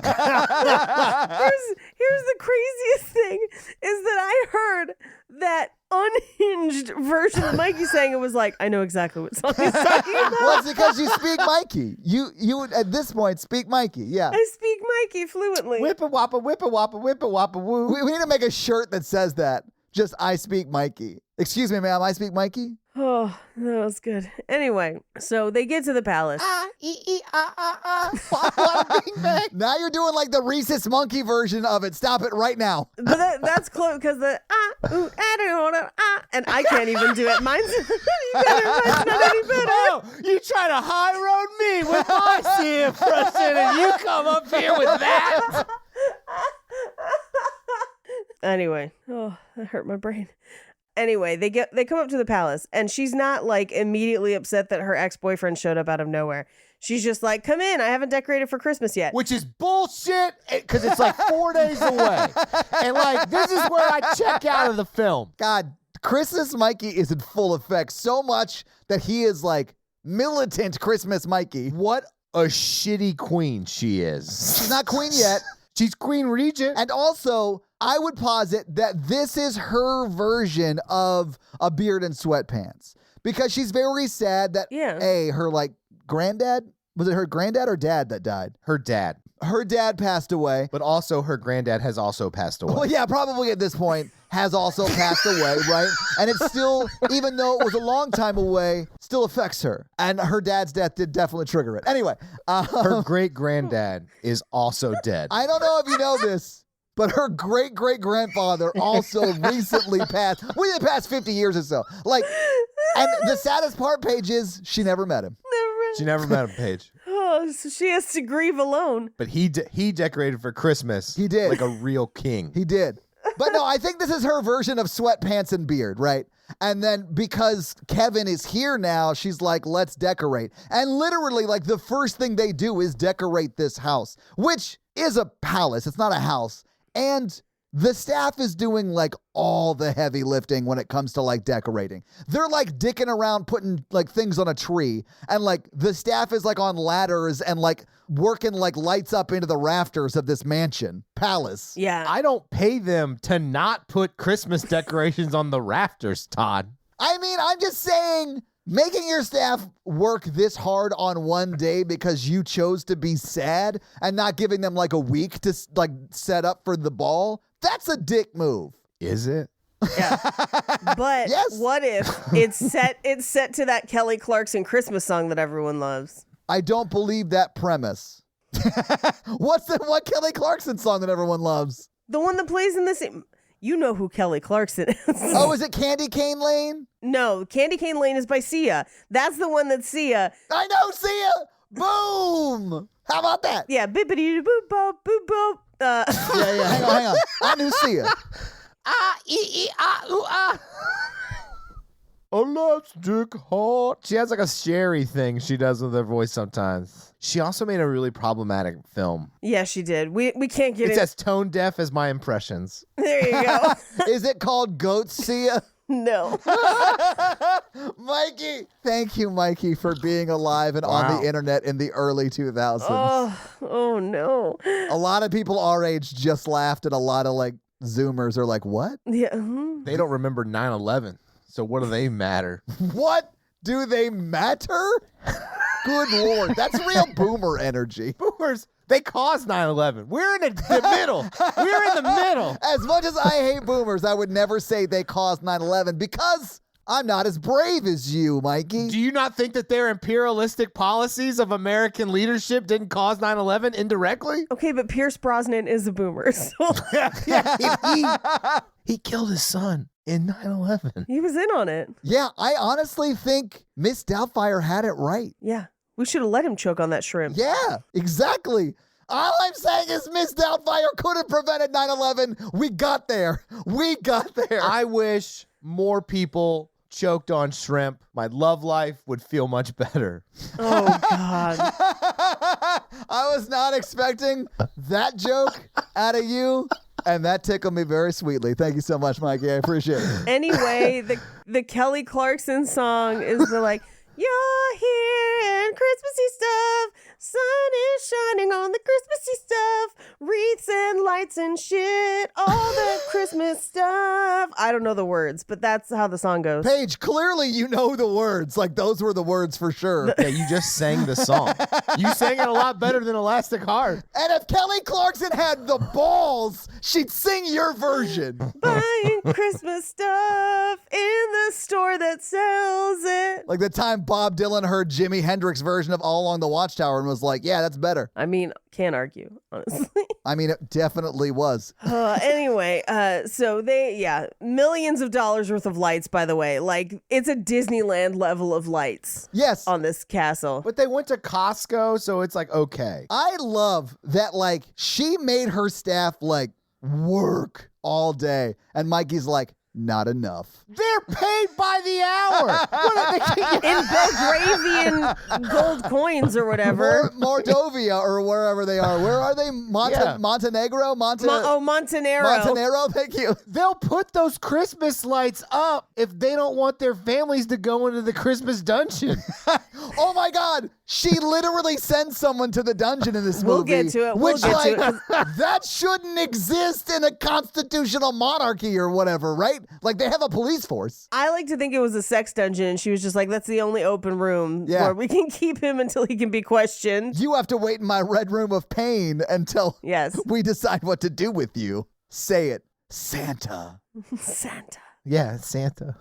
craziest thing is that I heard that unhinged version of Mikey saying it was like, I know exactly what song he's talking about. Well, it's because you speak Mikey. You would at this point speak Mikey. Yeah. I speak Mikey fluently. Whip it whoppa, whip it whoppa, whip it whoppa woo. We need to make a shirt that says that. Just I speak Mikey. Excuse me, ma'am. I speak Mikey. Oh, that was good. Anyway, so they get to the palace. Now you're doing like the rhesus monkey version of it. Stop it right now. But that's close because the I don't wanna and I can't even do it. Mine's mine's not any better. Oh, you try to high road me with my C impression, and you come up here with that. Anyway, oh, that hurt my brain. Anyway, they come up to the palace, and she's not like immediately upset that her ex-boyfriend showed up out of nowhere. She's just like, "Come in, I haven't decorated for Christmas yet." Which is bullshit, because it's like 4 days away. And like, this is where I check out of the film. God, Christmas Mikey is in full effect so much that he is like militant Christmas Mikey. What a shitty queen she is. She's not queen yet. She's queen regent. And also, I would posit that this is her version of a beard and sweatpants, because she's very sad that her like granddad, was it her granddad or dad that died? Her dad. Her dad passed away. But also her granddad has also passed away. Well, yeah, probably at this point has also passed away, right? And it's still, even though it was a long time away, still affects her. And her dad's death did definitely trigger it. Anyway. Her great-granddad is also dead. I don't know if you know this, but her great-great-grandfather also recently passed. Within the past 50 years or so. Like, and the saddest part, Paige, is she never met him. She never met him, Paige. Oh, so she has to grieve alone. But he decorated for Christmas. He did. Like a real king. He did. But no, I think this is her version of sweatpants and beard, right? And then because Kevin is here now, she's like, let's decorate. And literally, like, the first thing they do is decorate this house, which is a palace. It's not a house. And the staff is doing like all the heavy lifting when it comes to like decorating. They're like dicking around putting like things on a tree, and like the staff is like on ladders and like working like lights up into the rafters of this mansion palace. Yeah. I don't pay them to not put Christmas decorations on the rafters, Todd. I mean, I'm just saying, making your staff work this hard on one day because you chose to be sad and not giving them like a week to like set up for the ball, that's a dick move. Is it? Yeah. But Yes. what if it's set to that Kelly Clarkson Christmas song that everyone loves? I don't believe that premise. What Kelly Clarkson song that everyone loves? The one that plays in the same. You know who Kelly Clarkson is. Oh, is it Candy Cane Lane? No, Candy Cane Lane is by Sia. That's the one that Sia. I know, Sia. Boom. How about that? Yeah, bippity boop boop boop boop. Yeah. Hang on. I knew Sia. Elastic heart. She has like a Sherry thing she does with her voice sometimes. She also made a really problematic film. Yeah, she did. We can't get It's it. as tone deaf as my impressions. There you go. Is it called Goat Sia? No. Mikey. Thank you, Mikey, for being alive and on Wow. the internet in the early 2000s. Oh no. A lot of people our age just laughed, and a lot of like Zoomers are like, what? Yeah. They don't remember 9/11, so what do they matter? What do they matter? Good Lord. That's real boomer energy. Boomers, they caused 9/11. We're in the middle. We're in the middle. As much as I hate boomers, I would never say they caused 9/11 because I'm not as brave as you, Mikey. Do you not think that their imperialistic policies of American leadership didn't cause 9/11 indirectly? Okay, but Pierce Brosnan is a boomer, so He killed his son in 9/11. he was in on it. Yeah, I honestly think Miss Doubtfire had it right. Yeah. We should have let him choke on that shrimp. Yeah, exactly. All I'm saying is Miss Doubtfire could have prevented 9/11. We got there. We got there. I wish more people choked on shrimp. My love life would feel much better. Oh God. I was not expecting that joke out of you, and that tickled me very sweetly. Thank you so much, Mikey. I appreciate it. Anyway, the Kelly Clarkson song is the like, you're here and Christmassy stuff. Sun is shining on the Christmassy stuff. Wreaths and lights and shit. All the Christmas stuff. I don't know the words, but that's how the song goes. Paige, clearly you know the words. Like, those were the words for sure. Yeah, you just sang the song. You sang it a lot better than Elastic Heart. And if Kelly Clarkson had the balls, she'd sing your version. Buying Christmas stuff in the store that sells it. Like the time Bob Dylan heard Jimi Hendrix' version of All Along the Watchtower and was like, yeah, that's better. I mean, can't argue, honestly. I mean, it definitely was. Anyway, so millions of dollars worth of lights, by the way. Like, it's a Disneyland level of lights Yes. on this castle. But they went to Costco, so it's like, okay. I love that, like, she made her staff, like, work all day. And Mikey's like, not enough. They're paid by the hour. What are they In Belgravian gold coins or whatever. Mordovia or wherever they are. Where are they? Yeah. Montenegro? Montenegro. Montenegro, thank you. They'll put those Christmas lights up if they don't want their families to go into the Christmas dungeon. Oh my God. She literally sends someone to the dungeon in this movie. We'll get to it. Which, that shouldn't exist in a constitutional monarchy or whatever, right? Like, they have a police force. I like to think it was a sex dungeon, and she was just like, that's the only open room where we can keep him until he can be questioned. You have to wait in my red room of pain until Yes. we decide what to do with you. Say it. Santa. Santa. Yeah, it's Santa.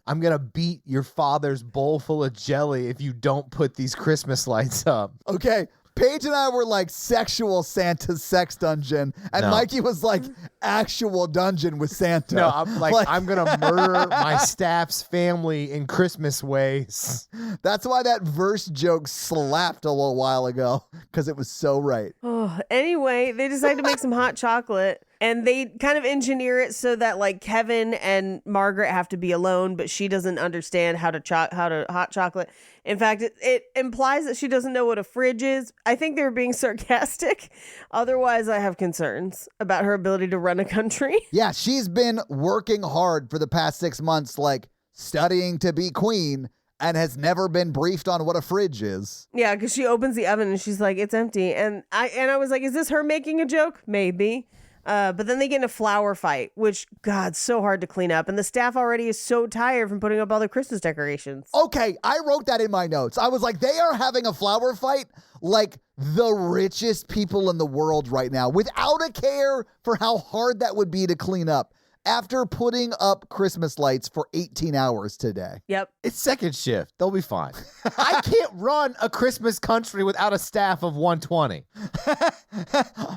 I'm going to beat your father's bowl full of jelly if you don't put these Christmas lights up. Okay. Paige and I were like sexual Santa's sex dungeon, and No. Mikey was like actual dungeon with Santa. No, I'm like I'm going to murder my staff's family in Christmas ways. That's why that verse joke slapped a little while ago, because it was so right. Oh, anyway, they decide to make some hot chocolate, and they kind of engineer it so that like Kevin and Margaret have to be alone, but she doesn't understand how to hot chocolate. In fact, it implies that she doesn't know what a fridge is. I think they were being sarcastic. Otherwise, I have concerns about her ability to run a country. Yeah, she's been working hard for the past 6 months, like studying to be queen, and has never been briefed on what a fridge is. Yeah, because she opens the oven and she's like, it's empty. And I was like, is this her making a joke? Maybe. But then they get in a flower fight, which, God, so hard to clean up. And the staff already is so tired from putting up all the Christmas decorations. Okay, I wrote that in my notes. I was like, they are having a flower fight like the richest people in the world right now, without a care for how hard that would be to clean up after putting up Christmas lights for 18 hours today. Yep. It's second shift. They'll be fine. I can't run a Christmas country without a staff of 120.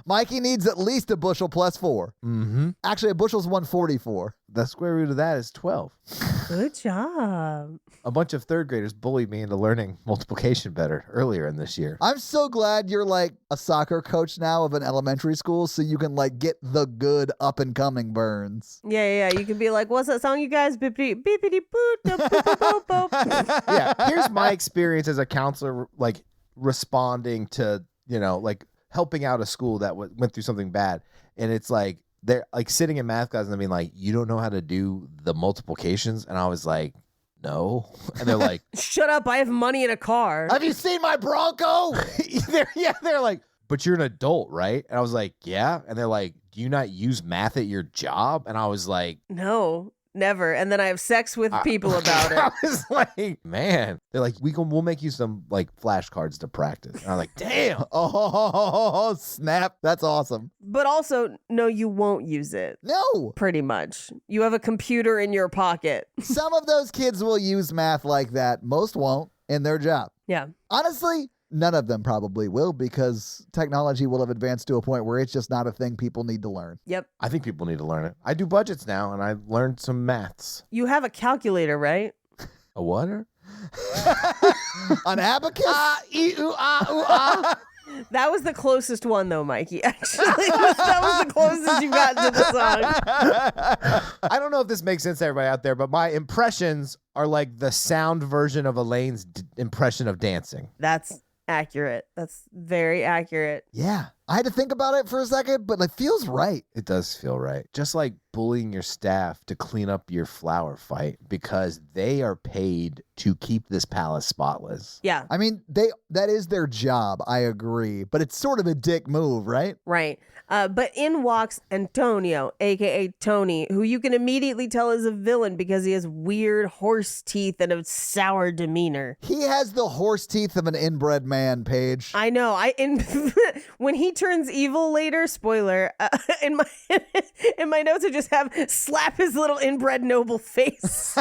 Mikey needs at least a bushel plus 4. Mm-hmm. Actually, a bushel's 144. The square root of that is 12. Good job. A bunch of third graders bullied me into learning multiplication better earlier in this year. I'm so glad you're like a soccer coach now of an elementary school, so you can like get the good up and coming burns. Yeah. You can be like, what's that song, you guys? Bippity bippity boop boop boop boop boop. Yeah, here's my experience as a counselor, like responding to, like helping out a school that went through something bad. And it's like, they're like sitting in math class and being like, you don't know how to do the multiplications? And I was like, no. And they're like, Shut up, I have money in a car. Have you seen my Bronco? they're like, but you're an adult, right? And I was like, yeah. And they're like, do you not use math at your job? And I was like, No, never. And then I have sex with people about I it. was like, man. They're like, we'll make you some like flashcards to practice. And I was like, damn. Oh, snap. That's awesome. But also, no, you won't use it. No. Pretty much. You have a computer in your pocket. Some of those kids will use math like that. Most won't in their job. Yeah. Honestly, none of them probably will, because technology will have advanced to a point where it's just not a thing people need to learn. Yep. I think people need to learn it. I do budgets now, and I learned some maths. You have a calculator, right? A what? An abacus? That was the closest one, though, Mikey. Actually, that was the closest you got to the song. I don't know if this makes sense to everybody out there, but my impressions are like the sound version of Elaine's impression of dancing. That's accurate. That's very accurate. Yeah. I had to think about it for a second, but it feels right. It does feel right. Just like bullying your staff to clean up your flower fight because they are paid to keep this palace spotless. Yeah. I mean, that is their job. I agree, but it's sort of a dick move, right? Right. But in walks Antonio, a.k.a. Tony, who you can immediately tell is a villain because he has weird horse teeth and a sour demeanor. He has the horse teeth of an inbred man, Paige. I know. When he turns evil later, spoiler, in my notes I just have slap his little inbred noble face.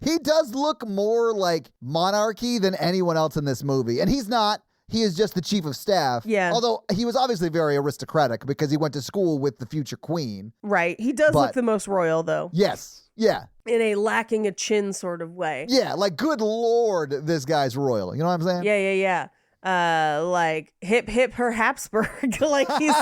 He does look more like monarchy than anyone else in this movie, and he's not. He is just the chief of staff. Yeah. Although he was obviously very aristocratic because he went to school with the future queen. Right. He does look the most royal, though. Yes. Yeah. In a lacking a chin sort of way. Yeah. Like, good Lord, this guy's royal. You know what I'm saying? Yeah. Like hip hip her Habsburg. Like he's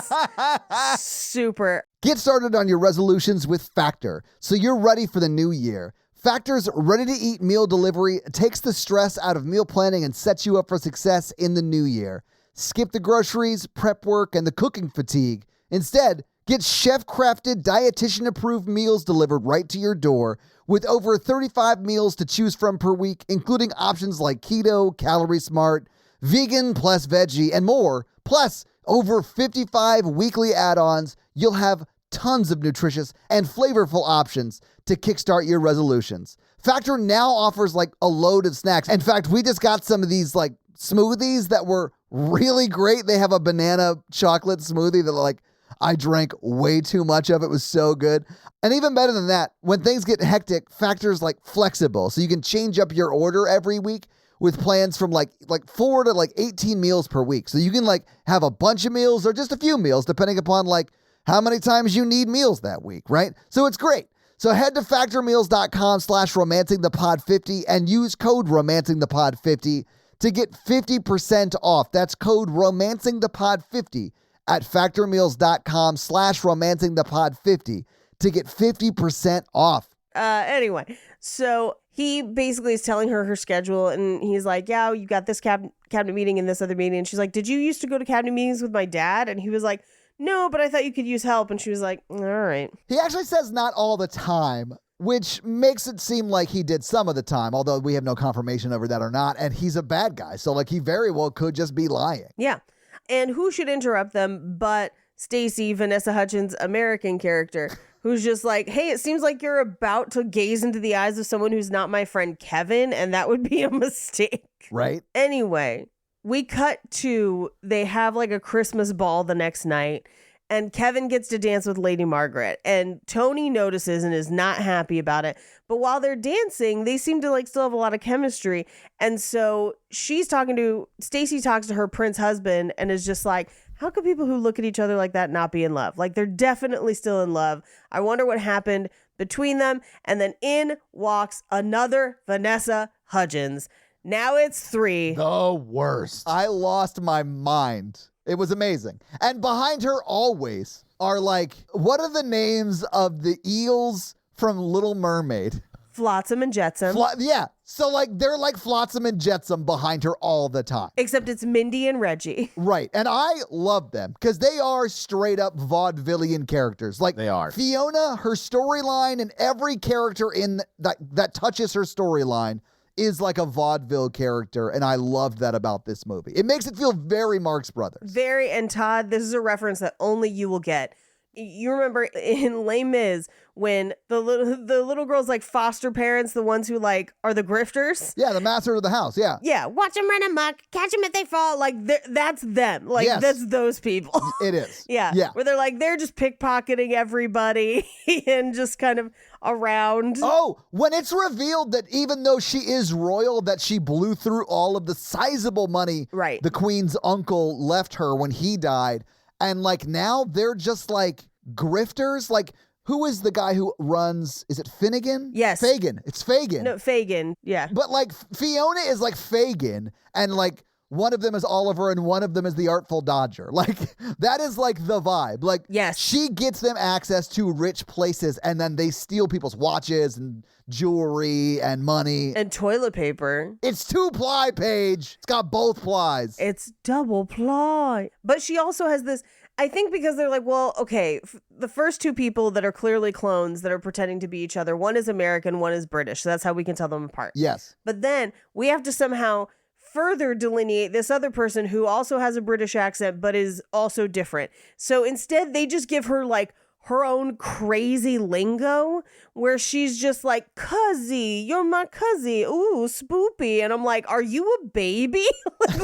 super. Get started on your resolutions with Factor so you're ready for the new year. Factor's ready-to-eat meal delivery takes the stress out of meal planning and sets you up for success in the new year. Skip the groceries, prep work, and the cooking fatigue. Instead, get chef-crafted, dietitian-approved meals delivered right to your door with over 35 meals to choose from per week, including options like keto, calorie smart, vegan plus veggie, and more. Plus, over 55 weekly add-ons. You'll have tons of nutritious and flavorful options to kickstart your resolutions. Factor now offers like a load of snacks. In fact, we just got some of these like smoothies that were really great. They have a banana chocolate smoothie that like, I drank way too much of it. It was so good. And even better than that, when things get hectic, Factor's like flexible. So you can change up your order every week with plans from like 4 to like 18 meals per week. So you can like have a bunch of meals or just a few meals depending upon like how many times you need meals that week, right? So it's great. So head to factormeals.com/romancingthepod50 and use code romancingthepod50 to get 50% off. That's code romancingthepod50 at factormeals.com/romancingthepod50 to get 50% off. Anyway, so he basically is telling her schedule, and he's like, yeah, you got this cabinet meeting and this other meeting. And she's like, did you used to go to cabinet meetings with my dad? And he was like, no, but I thought you could use help. And she was like, all right. He actually says not all the time, which makes it seem like he did some of the time, although we have no confirmation over that or not. And he's a bad guy. So like he very well could just be lying. Yeah. And who should interrupt them but Stacy, Vanessa Hudgens' American character, who's just like, hey, it seems like you're about to gaze into the eyes of someone who's not my friend Kevin, and that would be a mistake. Right? Anyway, we cut to, they have like a Christmas ball the next night, and Kevin gets to dance with Lady Margaret, and Tony notices and is not happy about it. But while they're dancing, they seem to like still have a lot of chemistry. And so Stacy talks to her prince husband and is just like, how could people who look at each other like that not be in love? Like, they're definitely still in love. I wonder what happened between them. And then in walks another Vanessa Hudgens. Now it's 3. The worst. I lost my mind. It was amazing. And behind her always are like, what are the names of the eels from Little Mermaid? Flotsam and Jetsam. Yeah. So like they're like Flotsam and Jetsam behind her all the time. Except it's Mindy and Reggie. Right. And I love them because they are straight up vaudevillian characters. Like They are. Fiona, her storyline, and every character in that touches her storyline is like a vaudeville character, and I loved that about this movie. It makes it feel very Marx Brothers. Very, and Todd, this is a reference that only you will get. You remember in Les Mis when the little girls like foster parents, the ones who like are the grifters? Yeah, the master of the house, yeah. Yeah, watch them run amok, catch them if they fall. Like, that's them. Like, Yes. that's those people. It is. Yeah. Yeah. Where they're like, they're just pickpocketing everybody and just kind of around. Oh, when it's revealed that even though she is royal, that she blew through all of the sizable money Right. the queen's uncle left her when he died, and like now they're just like grifters. Like, who is the guy who runs? Is it Finnegan? Yes. Fagin. It's Fagin. No, Fagin. Yeah. But like Fiona is like Fagin, and like one of them is Oliver and one of them is the Artful Dodger. Like, that is like the vibe. Like, Yes. she gets them access to rich places, and then they steal people's watches and jewelry and money. And toilet paper. It's 2-ply, Paige. It's got both plies. It's double ply. But she also has this, I think because they're like, well, okay, the first 2 people that are clearly clones that are pretending to be each other, one is American, one is British. So that's how we can tell them apart. Yes. But then we have to somehow further delineate this other person who also has a British accent but is also different. So instead, they just give her like her own crazy lingo where she's just like, cuzzy, you're my cuzzy, ooh, spoopy. And I'm like, are you a baby? Like,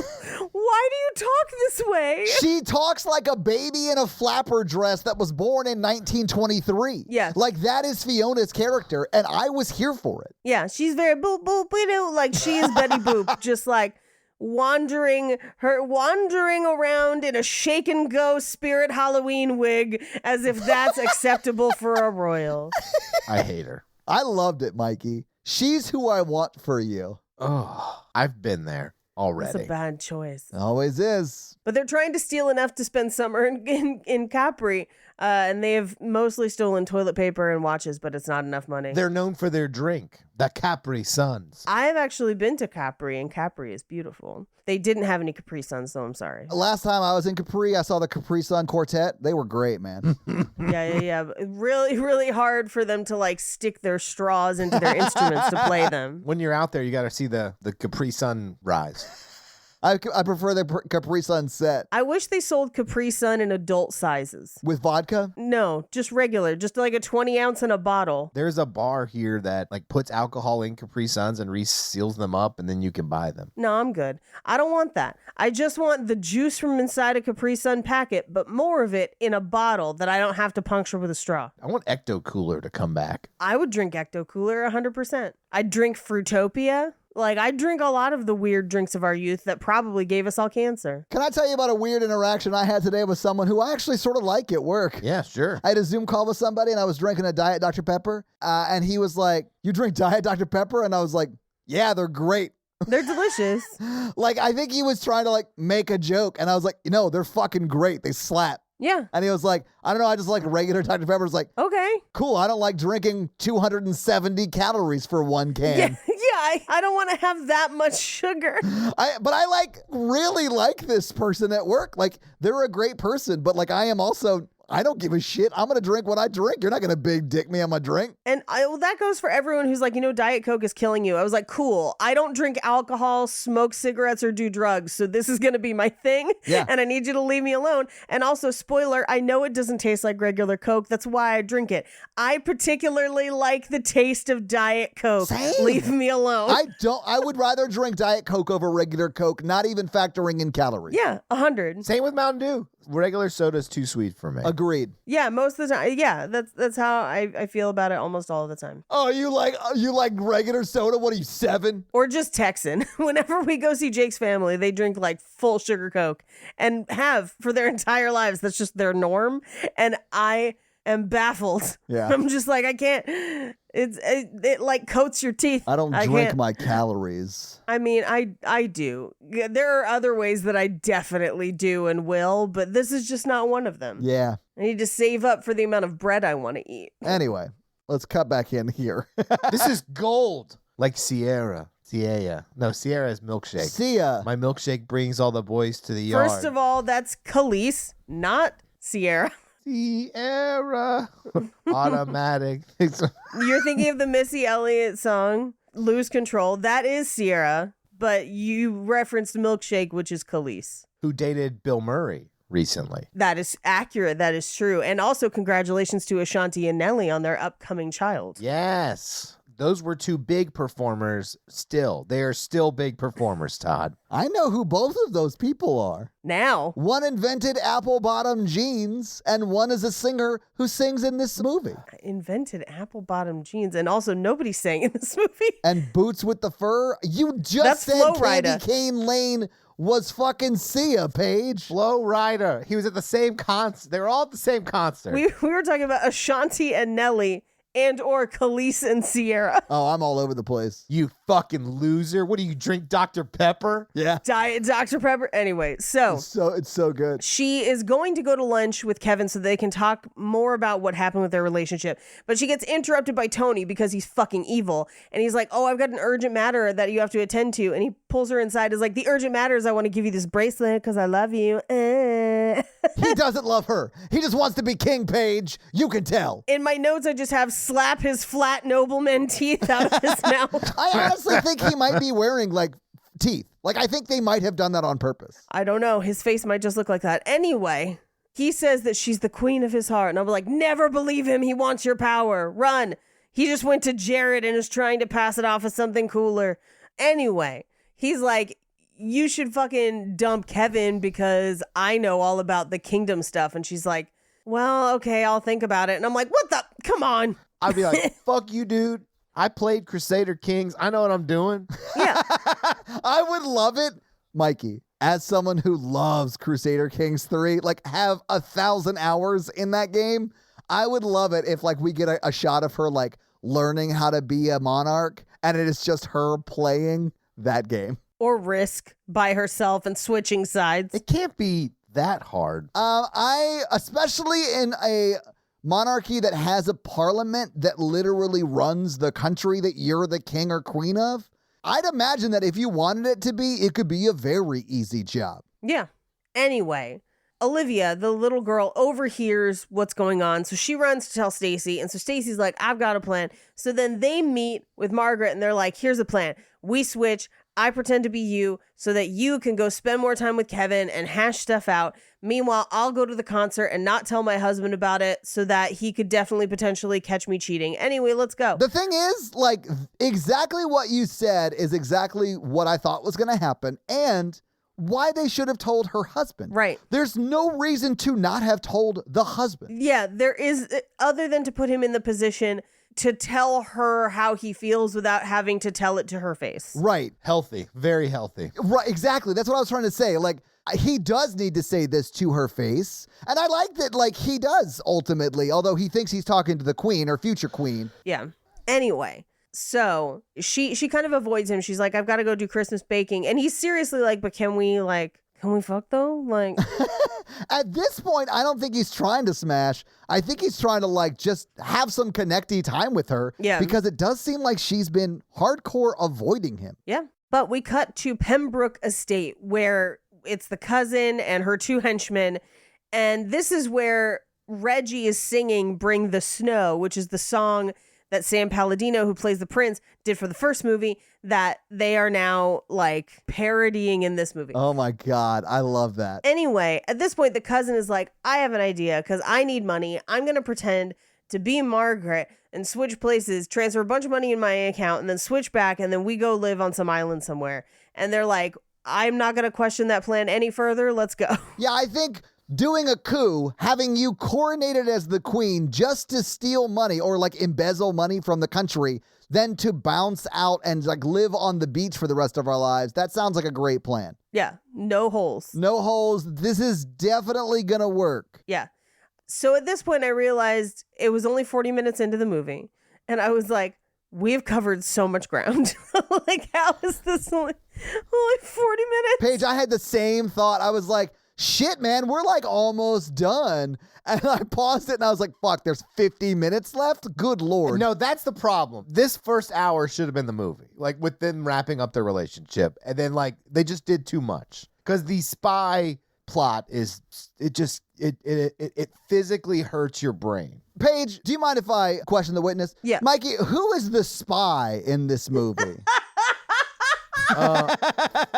why do you talk this way? She talks like a baby in a flapper dress that was born in 1923. Yeah. Like, that is Fiona's character, and I was here for it. Yeah, she's very boop, boop, you know, like she is Betty Boop, just like wandering around in a shake and go spirit Halloween wig as if that's acceptable for a royal. I hate her. I loved it, Mikey. She's who I want for you. Oh, I've been there already. That's a bad choice. Always is. But they're trying to steal enough to spend summer in Capri, and they have mostly stolen toilet paper and watches, but it's not enough money. They're known for their drink, the Capri Suns. I've actually been to Capri, and Capri is beautiful. They didn't have any Capri Suns, so I'm sorry. Last time I was in Capri, I saw the Capri Sun Quartet. They were great, man. Yeah. Really, really hard for them to like stick their straws into their instruments to play them. When you're out there, you got to see the Capri Sun rise. I prefer the Capri Sun set. I wish they sold Capri Sun in adult sizes. With vodka? No, just regular, just like a 20 ounce in a bottle. There's a bar here that like puts alcohol in Capri Suns and reseals them up, and then you can buy them. No, I'm good. I don't want that. I just want the juice from inside a Capri Sun packet, but more of it in a bottle that I don't have to puncture with a straw. I want Ecto Cooler to come back. I would drink Ecto Cooler 100%. I'd drink Fruitopia. Like, I drink a lot of the weird drinks of our youth that probably gave us all cancer. Can I tell you about a weird interaction I had today with someone who I actually sort of like at work? Yeah, sure. I had a Zoom call with somebody and I was drinking a Diet Dr. Pepper. And he was like, "You drink Diet Dr. Pepper?" And I was like, "Yeah, they're great." They're delicious. Like, I think he was trying to like make a joke. And I was like, they're fucking great. They slap. Yeah. And he was like, "I don't know, I just like regular Dr. Pepper." It's like, Okay. cool, I don't like drinking 270 calories for one can. I don't want to have that much sugar. But I really like this person at work. Like, they're a great person, but like I am also, I don't give a shit. I'm going to drink what I drink. You're not going to big dick me on my drink. And that goes for everyone who's like, Diet Coke is killing you. I was like, cool. I don't drink alcohol, smoke cigarettes, or do drugs. So this is going to be my thing. Yeah. And I need you to leave me alone. And also, spoiler, I know it doesn't taste like regular Coke. That's why I drink it. I particularly like the taste of Diet Coke. Same. Leave me alone. I would rather drink Diet Coke over regular Coke, not even factoring in calories. Yeah, 100. Same with Mountain Dew. Regular soda's too sweet for me. Agreed. Yeah, most of the time. Yeah, that's how I feel about it almost all the time. Oh, you like regular soda? What are you, 7? Or just Texan. Whenever we go see Jake's family, they drink like full sugar Coke and have for their entire lives. That's just their norm. And I am baffled. Yeah. I'm just like, I can't. It like coats your teeth. I don't drink my calories. I mean, I do. There are other ways that I definitely do and will, but this is just not one of them. Yeah. I need to save up for the amount of bread I want to eat. Anyway, let's cut back in here. This is gold. Like Sierra. No, Sierra is milkshake. See ya. My milkshake brings all the boys to the yard. First of all, that's Khalees, not Sierra. Sierra. Automatic. You're thinking of the Missy Elliott song, Lose Control. That is Sierra, but you referenced Milkshake, which is Khalees. Who dated Bill Murray recently. That is accurate. That is true. And also congratulations to Ashanti and Nelly on their upcoming child. Yes. Those were two big performers still. They are still big performers, Todd. I know who both of those people are. Now. One invented apple-bottom jeans, and one is a singer who sings in this movie. Invented apple-bottom jeans, and also nobody sang in this movie. And boots with the fur. You just That's said Flo Candy Rida. Cane Lane was fucking Sia, Paige. Flo Rida. He was at the same concert. They were all at the same concert. We were talking about Ashanti and Nelly and or Khalees and Sierra. Oh, I'm all over the place. You fucking loser. What do you drink, Dr. Pepper? Yeah. Diet Dr. Pepper. Anyway, so It's so good. she is going to go to lunch with Kevin so they can talk more about what happened with their relationship. But she gets interrupted by Tony because he's fucking evil. And he's like, "Oh, I've got an urgent matter that you have to attend to." And he pulls her inside. Is like, "The urgent matter is I want to give you this bracelet because I love you." He doesn't love her. He just wants to be king, Paige. You can tell. In my notes, I just have slap his flat nobleman teeth out of his mouth. I honestly think he might be wearing like teeth. Like, I think they might have done that on purpose. I don't know. His face might just look like that. Anyway, he says that she's the queen of his heart. And I'm like, never believe him. He wants your power. Run. He just went to Jared and is trying to pass it off as something cooler. Anyway, he's like, you should fucking dump Kevin because I know all about the kingdom stuff. And she's like, well, okay, I'll think about it. And I'm like, what the? Come on. I'd be like, fuck you, dude. I played Crusader Kings. I know what I'm doing. Yeah. I would love it, Mikey, as someone who loves Crusader Kings 3, like have 1,000 hours in that game. I would love it if like we get a shot of her like learning how to be a monarch and it is just her playing that game. Or Risk by herself and switching sides. It can't be that hard. I, especially in a monarchy that has a parliament that literally runs the country that you're the king or queen of, I'd imagine that if you wanted it to be, it could be a very easy job. Yeah. Anyway, Olivia, the little girl, overhears what's going on. So she runs to tell Stacy. And so Stacy's like, I've got a plan. So then they meet with Margaret and they're like, here's a plan. We switch. I pretend to be you so that you can go spend more time with Kevin and hash stuff out. Meanwhile, I'll go to the concert and not tell my husband about it so that he could definitely potentially catch me cheating. Anyway, let's go. The thing is, like, exactly what you said is exactly what I thought was going to happen and why they should have told her husband. Right. There's no reason to not have told the husband. Yeah, there is, other than to put him in the position to tell her how he feels without having to tell it to her face. Right. Healthy. Very healthy. Right, exactly. That's what I was trying to say. Like, he does need to say this to her face. And I like that, like, he does ultimately, although he thinks he's talking to the queen or future queen. Yeah. Anyway, so she kind of avoids him. She's like, I've got to go do Christmas baking. And he's seriously like, but can we fuck though? Like, at this point, I don't think he's trying to smash. I think he's trying to like just have some connecty time with her. Yeah. Because it does seem like she's been hardcore avoiding him. yeah. But we cut to Pembroke Estate where it's the cousin and her two henchmen. And this is where Reggie is singing Bring the Snow, which is the song that Sam Palladino, who plays the prince, did for the first movie that they are now like parodying in this movie. Oh my God. I love that. Anyway, at this point, the cousin is like, I have an idea because I need money. I'm going to pretend to be Margaret and switch places, transfer a bunch of money in my account, and then switch back, and then we go live on some island somewhere. And they're like, I'm not going to question that plan any further. Let's go. Yeah, I think doing a coup, having you coronated as the queen just to steal money or like embezzle money from the country, then to bounce out and like live on the beach for the rest of our lives. That sounds like a great plan. Yeah, no holes. No holes. This is definitely going to work. Yeah. So at this point, I realized it was only 40 minutes into the movie. And I was like, we've covered so much ground. Like, how is this only 40 minutes? Paige, I had the same thought. I was like, shit, man, we're like almost done. And I paused it and I was like, fuck, there's 50 minutes left? Good Lord. No, that's the problem. This first hour should have been the movie, like with them wrapping up their relationship. And then like they just did too much because the spy plot is it physically hurts your brain. Paige, do you mind if I question the witness? Yeah. Mikey, who is the spy in this movie?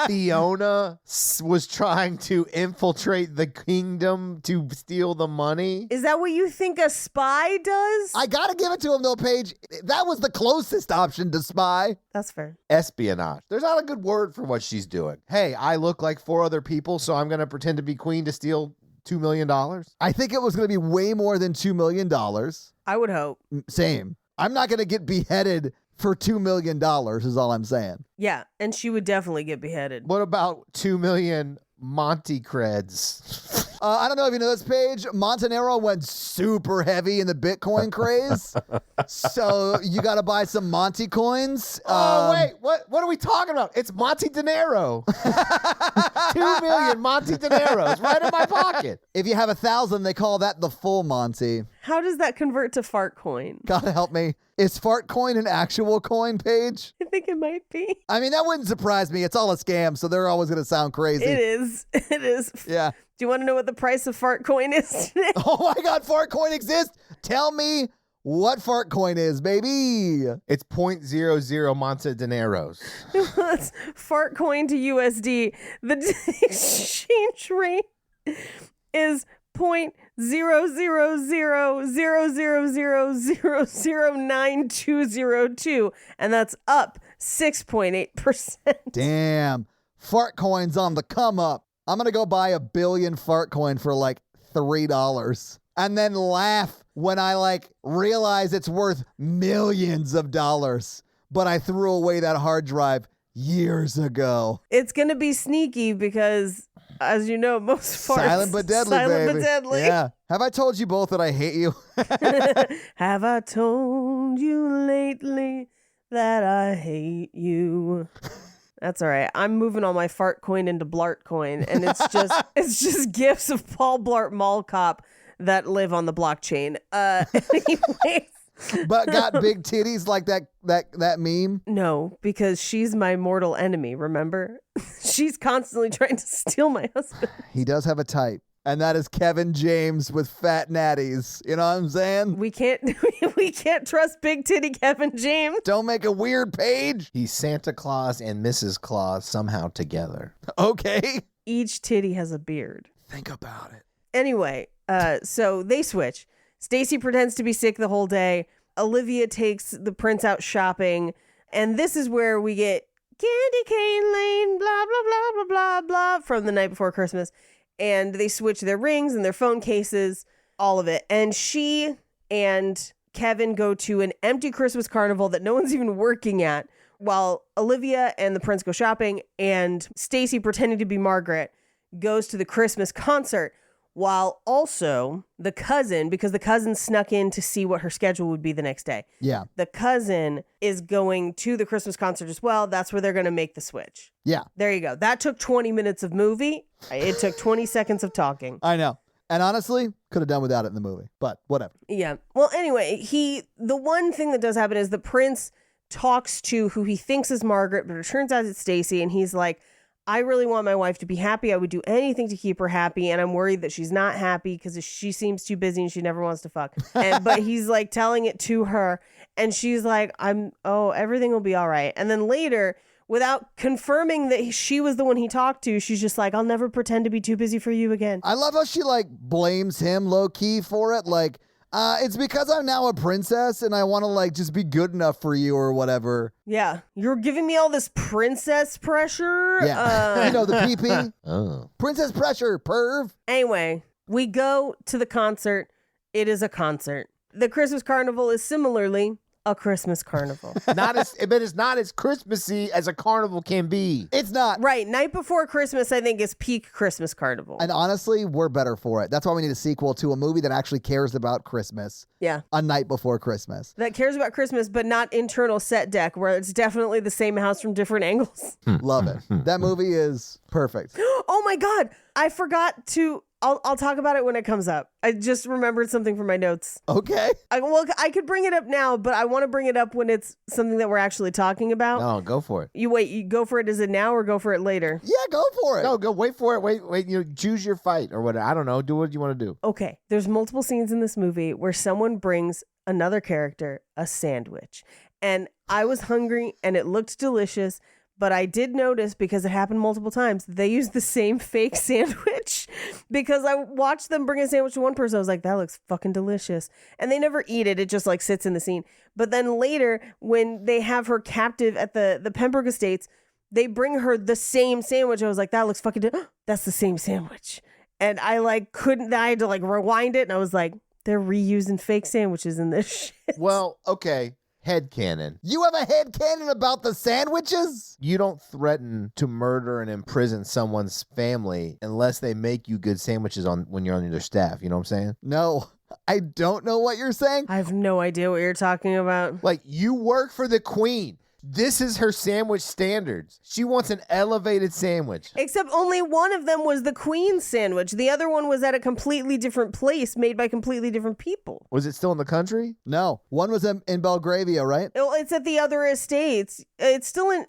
Fiona was trying to infiltrate the kingdom to steal the money. Is that what you think a spy does? I gotta give it to him though, Paige. That was the closest option to spy. That's fair. Espionage. There's not a good word for what she's doing. Hey, I look like 4 other people, so I'm going to pretend to be queen to steal $2 million. I think it was gonna be way more than $2 million. I would hope. Same. I'm not gonna get beheaded for $2 million is all I'm saying. Yeah, and she would definitely get beheaded. What about 2 million Monty creds? I don't know if you know this, Paige. Montenegro went super heavy in the Bitcoin craze. So you got to buy some Monty coins. Wait, what are we talking about? It's Monty Dinero. 2 million Monty Dineros right in my pocket. If you have 1,000, they call that the full Monty. How does that convert to fart coin? Gotta help me. Is fart coin an actual coin, Paige? I think it might be. I mean, that wouldn't surprise me. It's all a scam, so they're always going to sound crazy. It is. It is. Yeah. Do you want to know what the price of fart coin is today? Oh my God, fart coin exists? Tell me what fart coin is, baby. It's 0.00 Monte Dineros. That's fart coin to USD. The exchange rate is 0.00000009202, and that's up 6.8%. Damn. Fart coin's on the come up. I'm going to go buy 1 billion fart coin for like $3 and then laugh when I like realize it's worth millions of dollars, but I threw away that hard drive years ago. It's going to be sneaky because, as you know, most farts... Silent but deadly, Silent baby. but deadly. Yeah. Have I told you both that I hate you? Have I told you lately that I hate you? That's all right. I'm moving all my fart coin into Blart coin, and it's just gifts of Paul Blart Mall Cop that live on the blockchain. Anyways. But got big titties like that meme? No, because she's my mortal enemy, remember? She's constantly trying to steal my husband. He does have a type. And that is Kevin James with fat natties. You know what I'm saying? We can't trust big titty Kevin James. Don't make a weird page. He's Santa Claus and Mrs. Claus somehow together. Okay. Each titty has a beard. Think about it. Anyway, so they switch. Stacy pretends to be sick the whole day. Olivia takes the prince out shopping. And this is where we get Candy Cane Lane, blah, blah, blah, blah, blah, blah, from The Night Before Christmas. And they switch their rings and their phone cases, all of it. And she and Kevin go to an empty Christmas carnival that no one's even working at, while Olivia and the prince go shopping. And Stacy, pretending to be Margaret, goes to the Christmas concert, while also the cousin, because the cousin snuck in to see what her schedule would be the next day. Yeah. The cousin is going to the Christmas concert as well. That's where they're going to make the switch. Yeah. There you go. That took 20 minutes of movie. It took 20 seconds of talking. I know. And honestly, could have done without it in the movie, but whatever. Yeah. Well, anyway, the one thing that does happen is the prince talks to who he thinks is Margaret, but it turns out it's Stacy, and he's like, I really want my wife to be happy. I would do anything to keep her happy. And I'm worried that she's not happy because she seems too busy and she never wants to fuck. But he's like telling it to her. And she's like, everything will be all right. And then later, without confirming that she was the one he talked to, she's just like, I'll never pretend to be too busy for you again. I love how she like blames him low key for it. Like, it's because I'm now a princess and I want to like just be good enough for you or whatever. Yeah. You're giving me all this princess pressure. Yeah. You know, the PP. Oh. Princess pressure, perv. Anyway, we go to the concert. It is a concert. The Christmas carnival is similarly a Christmas carnival. But it's not as Christmassy as a carnival can be. It's not. Right. Night Before Christmas, I think, is peak Christmas carnival. And honestly, we're better for it. That's why we need a sequel to a movie that actually cares about Christmas. Yeah. A Night Before Christmas. That cares about Christmas, but not internal set deck, where it's definitely the same house from different angles. Love it. That movie is perfect. Oh my God. I forgot to... I'll talk about it when it comes up. I just remembered something from my notes. Okay. I could bring it up now, but I want to bring it up when it's something that we're actually talking about. No, go for it. You go for it. Is it now or go for it later? Yeah, go for it. No, go wait for it. Wait, choose your fight or whatever. I don't know. Do what you want to do. Okay. There's multiple scenes in this movie where someone brings another character a sandwich. And I was hungry and it looked delicious. But I did notice, because it happened multiple times, they used the same fake sandwich, because I watched them bring a sandwich to one person. I was like, that looks fucking delicious. And they never eat it. It just like sits in the scene. But then later, when they have her captive at the Pembroke Estates, they bring her the same sandwich. I was like, that looks fucking, that's the same sandwich. And I had to like rewind it. And I was like, they're reusing fake sandwiches in this shit. Well, okay. Headcanon. You have a headcanon about the sandwiches? You don't threaten to murder and imprison someone's family unless they make you good sandwiches when you're on their staff. You know what I'm saying? No, I don't know what you're saying. I have no idea what you're talking about. Like, you work for the queen. This is her sandwich standards. She wants an elevated sandwich. Except only one of them was the Queen's sandwich. The other one was at a completely different place made by completely different people. Was it still in the country? No, one was in Belgravia, right? Well, it's at the other estates. It's still in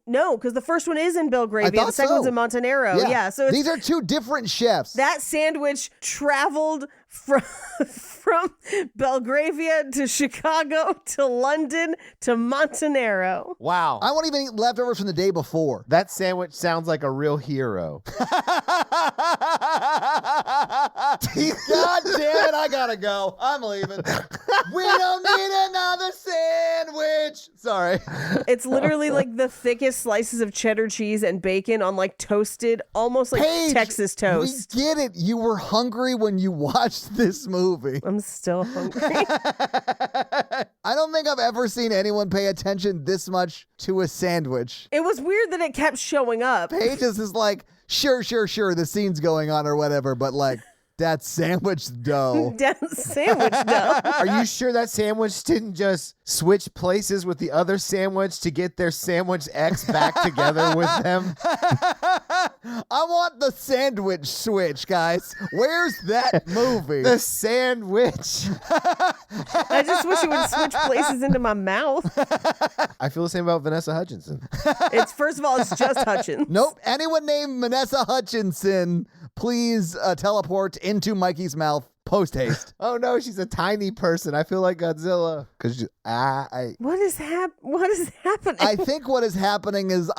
No, because the first one is in Belgravia. The second one's in Montenero. Yeah, so these are two different chefs. That sandwich traveled from Belgravia to Chicago to London to Montenero. Wow. I won't even eat leftovers from the day before. That sandwich sounds like a real hero. God damn it, I gotta go. I'm leaving. We don't need another sandwich. Sorry. It's literally like the thickest slices of cheddar cheese and bacon on like toasted, almost like Paige, Texas toast. We get it. You were hungry when you watched this movie. I'm still hungry. I don't think I've ever seen anyone pay attention this much to a sandwich. It was weird that it kept showing up. Paige is like, sure, the scene's going on or whatever, but like, that sandwich dough. Sandwich dough. Are you sure that sandwich didn't just switch places with the other sandwich to get their sandwich X back together with them? I want the sandwich switch, guys. Where's that movie? The sandwich. I just wish it would switch places into my mouth. I feel the same about Vanessa Hudgenson. First of all, it's just Hutchins. Nope. Anyone named Vanessa Hutchinson please teleport into Mikey's mouth post haste. Oh no, she's a tiny person. I feel like Godzilla. Because What is happening? I think what is happening is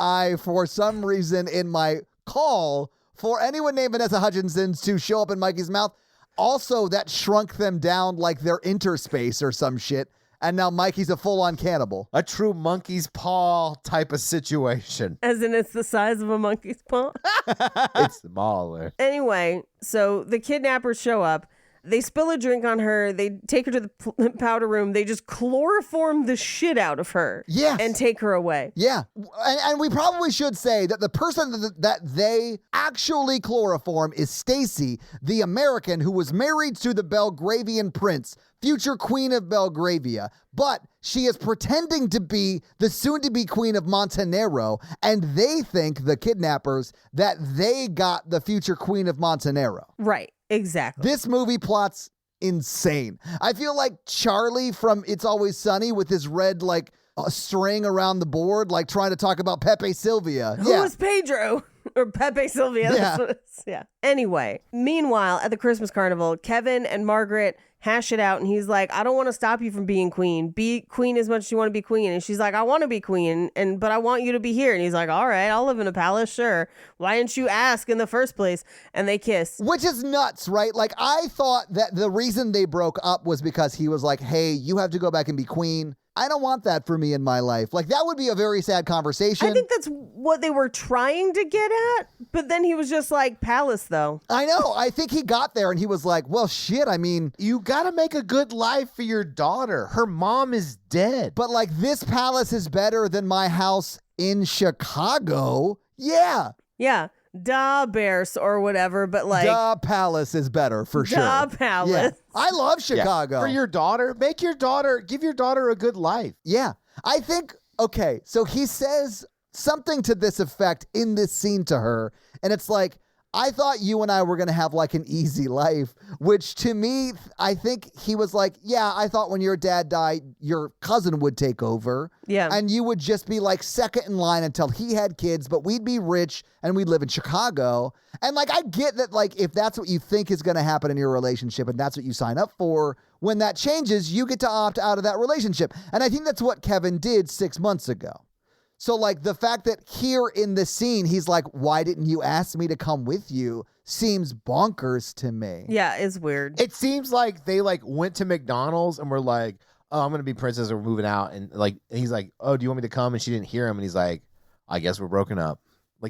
for some reason in my call for anyone named Vanessa Hutchinson to show up in Mikey's mouth, also that shrunk them down like their interspace or some shit. And now Mikey's a full-on cannibal. a true monkey's paw type of situation. As in it's the size of a monkey's paw? It's smaller. Anyway, so the kidnappers show up. They spill a drink on her. They take her to the powder room. They just chloroform the shit out of her. Yes. And take her away. Yeah. And we probably should say that the person that they actually chloroform is Stacy, the American who was married to the Belgravian prince, future queen of Belgravia. But she is pretending to be the soon-to-be queen of Montenegro, and they think, the kidnappers, that they got the future queen of Montenegro. Right. Exactly. This movie plot's insane. I feel like Charlie from It's Always Sunny with his red, string around the board, trying to talk about Pepe Silvia. Who was Pedro? Or Pepe Silvia. Yeah. Yeah. Anyway, meanwhile, at the Christmas carnival, Kevin and Margaret hash it out, and he's like, I don't want to stop you from being queen. Be queen as much as you want to be queen. And she's like, I want to be queen, but I want you to be here. And he's like, all right, I'll live in a palace, sure. Why didn't you ask in the first place? And they kiss. Which is nuts, right? I thought that the reason they broke up was because he was like, hey, you have to go back and be queen. I don't want that for me in my life. That would be a very sad conversation. I think that's what they were trying to get at, but then he was just like, palace, though. I know. I think he got there and he was like, well, shit, I mean, You gotta make a good life for your daughter. Her mom is dead. but this palace is better than my house in Chicago. Yeah. Yeah. Da Bears or whatever, but The palace is better for sure. Da Palace. Yeah. I love Yeah. Chicago. For your daughter, give your daughter a good life. Yeah. I think, okay, so he says something to this effect in this scene to her, and it's like, I thought you and I were going to have an easy life, which to me, I think he was like, yeah, I thought when your dad died, your cousin would take over. Yeah. And you would just be second in line until he had kids, but we'd be rich and we'd live in Chicago. And I get that if that's what you think is going to happen in your relationship and that's what you sign up for, when that changes, you get to opt out of that relationship. And I think that's what Kevin did 6 months ago. So, the fact that here in this scene, he's like, why didn't you ask me to come with you, seems bonkers to me. Yeah, it's weird. It seems like they went to McDonald's and were like, oh, I'm going to be princess or we're moving out. And he's like, oh, do you want me to come? And she didn't hear him. And he's like, I guess we're broken up.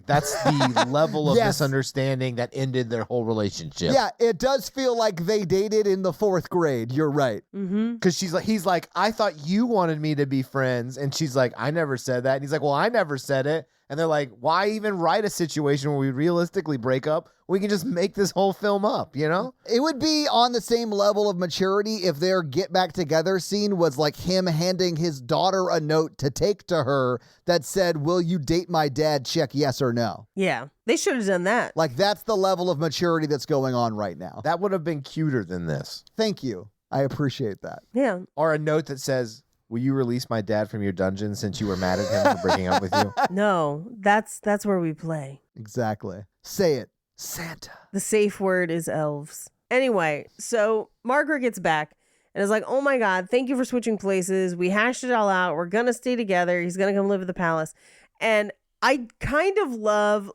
That's the level of Yes. misunderstanding that ended their whole relationship. Yeah, it does feel like they dated in the 4th grade. You're right. Mm-hmm. Because he's like, I thought you wanted me to be friends. And she's like, I never said that. And he's like, well, I never said it. And they're like, why even write a situation where we realistically break up? We can just make this whole film up, you know? It would be on the same level of maturity if their get back together scene was him handing his daughter a note to take to her that said, will you date my dad? Check yes or no. Yeah, they should have done that. That's the level of maturity that's going on right now. That would have been cuter than this. Thank you. I appreciate that. Yeah. Or a note that says, will you release my dad from your dungeon since you were mad at him for breaking up with you? No, that's where we play. Exactly. Say it. Santa. The safe word is elves. Anyway, so Margaret gets back and is like, oh my God, thank you for switching places. We hashed it all out. We're going to stay together. He's going to come live at the palace. And I kind of love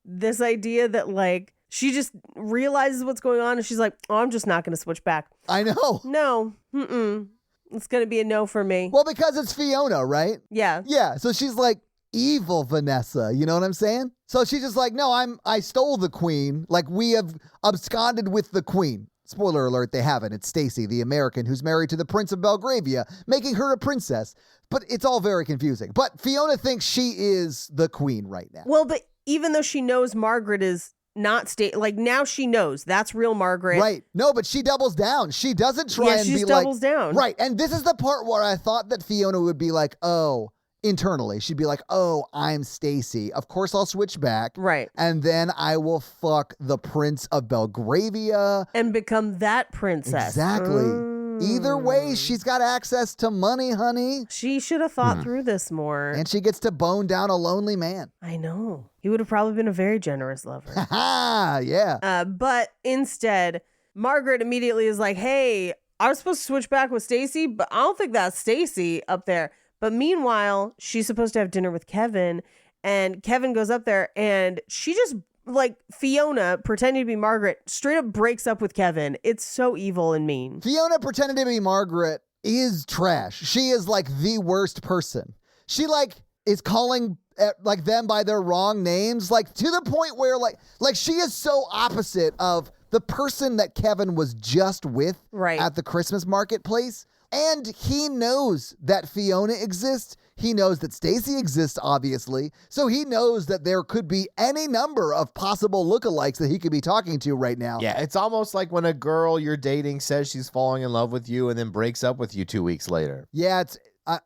this idea that she just realizes what's going on and she's like, oh, I'm just not going to switch back. I know. No. It's going to be a no for me. Well, because it's Fiona, right? Yeah. Yeah. So she's like, evil Vanessa. You know what I'm saying? So she's just like, no, I stole the queen. We have absconded with the queen. Spoiler alert, they haven't. It's Stacy, the American, who's married to the Prince of Belgravia, making her a princess. But it's all very confusing. But Fiona thinks she is the queen right now. Well, but even though she knows Margaret is not now she knows that's real Margaret. Right. No, but she doubles down. She doesn't try and she be doubles down. Right. And this is the part where I thought that Fiona would be like, oh, internally. She'd be like, oh, I'm Stacy. Of course I'll switch back. Right. And then I will fuck the Prince of Belgravia. And become that princess. Exactly. Either way, she's got access to money, honey. She should have thought through this more. And she gets to bone down a lonely man. I know. He would have probably been a very generous lover. Ha! Yeah. But instead, Margaret immediately is like, hey, I was supposed to switch back with Stacy, but I don't think that's Stacy up there. But meanwhile, she's supposed to have dinner with Kevin, and Kevin goes up there, and she just, like, Fiona, pretending to be Margaret, straight up breaks up with Kevin. It's so evil and mean. Fiona pretending to be Margaret is trash. She is like the worst person. She like is calling like them by their wrong names, like to the point where like she is so opposite of the person that Kevin was just with at the Christmas marketplace. And he knows that Fiona exists. He knows that Stacy exists, obviously. So he knows that there could be any number of possible lookalikes that he could be talking to right now. Yeah, it's almost like when a girl you're dating says she's falling in love with you and then breaks up with you 2 weeks later. Yeah,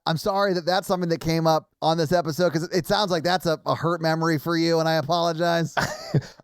I'm sorry that that's something that came up on this episode because it sounds like that's a hurt memory for you, and I apologize.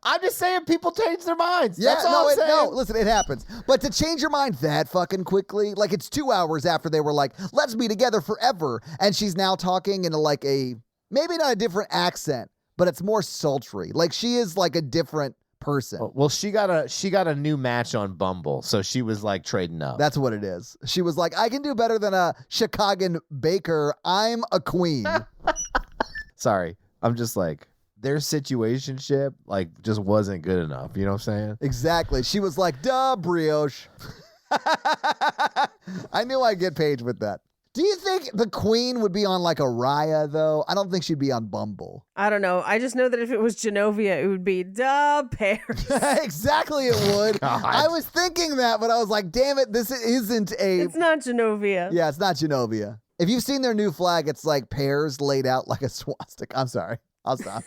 I'm just saying people change their minds. Yeah, that's all I'm saying. No, listen, it happens. But to change your mind that fucking quickly, like it's 2 hours after they were like, let's be together forever, and she's now talking in like a, maybe not a different accent, but it's more sultry. Like she is like a different person. Well, she got a new match on Bumble, so she was like trading up. That's what it is. She was like, I can do better than a Chicagan baker. I'm a queen. Sorry, I'm just like, their situationship like just wasn't good enough. You know what I'm saying? Exactly. She was like, duh, brioche. I knew I'd get Paige with that. Do you think the queen would be on like a Raya, though? I don't think she'd be on Bumble. I don't know. I just know that if it was Genovia, it would be duh, pears. Exactly, it would. God. I was thinking that, but I was like, damn it, this isn't a... It's not Genovia. Yeah, it's not Genovia. If you've seen their new flag, it's like pears laid out like a swastika. I'm sorry. I'll stop.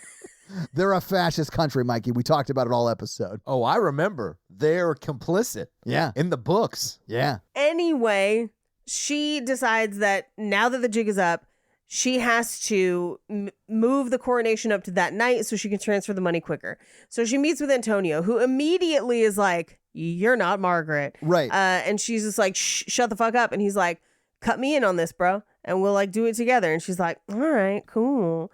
They're a fascist country, Mikey. We talked about it all episode. Oh, I remember. They're complicit. Yeah. In the books. Yeah. Anyway, she decides that now that the jig is up, she has to move the coronation up to that night so she can transfer the money quicker. So she meets with Antonio, who immediately is like, you're not Margaret. Right. And she's just like, shut the fuck up. And he's like, cut me in on this, bro. And we'll like do it together. And she's like, all right, cool.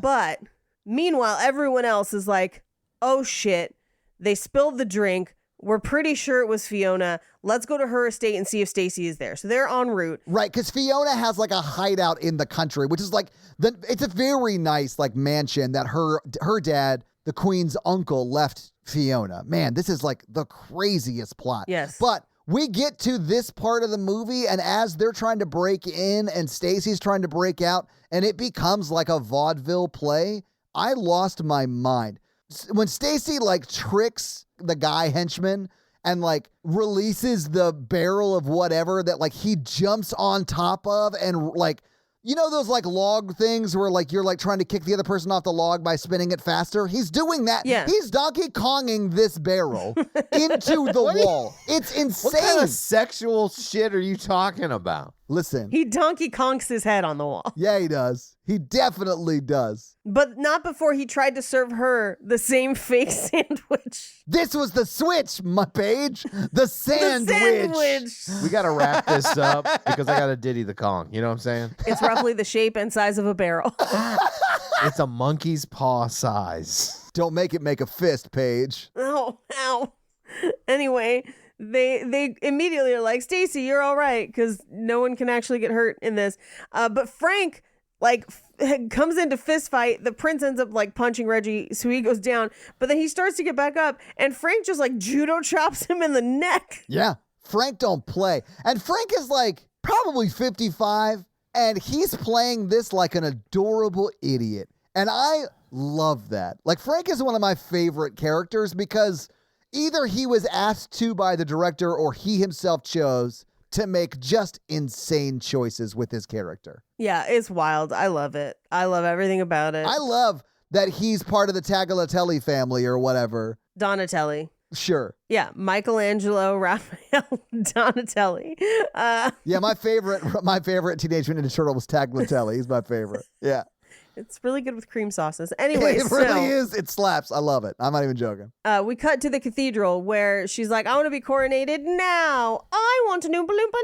But meanwhile, everyone else is like, oh shit, they spilled the drink. We're pretty sure it was Fiona. Let's go to her estate and see if Stacy is there. So they're en route. Right, because Fiona has like a hideout in the country, which is like, it's a very nice like mansion that her dad, the queen's uncle, left Fiona. Man, this is like the craziest plot. Yes. But we get to this part of the movie, and as they're trying to break in and Stacy's trying to break out, and it becomes like a vaudeville play, I lost my mind. When Stacy like tricks the guy henchman and like releases the barrel of whatever that like he jumps on top of, and like, you know those like log things where like you're like trying to kick the other person off the log by spinning it faster? He's doing that. Yeah. He's Donkey Konging this barrel into the wall. It's insane. What kind of sexual shit are you talking about? Listen. He Donkey Kongs his head on the wall. Yeah, he does. He definitely does. But not before he tried to serve her the same fake sandwich. This was the switch, my page. The sandwich. We got to wrap this up because I got to Diddy the Kong. You know what I'm saying? It's roughly the shape and size of a barrel. It's a monkey's paw size. Don't make it make a fist, Paige. Oh, ow. Anyway, they immediately are like, Stacy, you're all right, because no one can actually get hurt in this. But Frank like comes into fist fight. The prince ends up like punching Reggie, so he goes down. But then he starts to get back up, and Frank just like judo chops him in the neck. Yeah, Frank don't play. And Frank is like probably 55, and he's playing this like an adorable idiot. And I love that. Like, Frank is one of my favorite characters because either he was asked to by the director or he himself chose to make just insane choices with his character. Yeah, it's wild. I love it. I love everything about it. I love that he's part of the Tagliatelle family or whatever. Donatelli. Sure. Yeah, Michelangelo, Raphael, Donatelli. Yeah, my favorite Teenage Mutant Ninja Turtle was Tagliatelle. He's my favorite. Yeah. It's really good with cream sauces. Anyway, It really is. It slaps. I love it. I'm not even joking. We cut to the cathedral where she's like, I want to be coronated now. I want an Oompa Loompa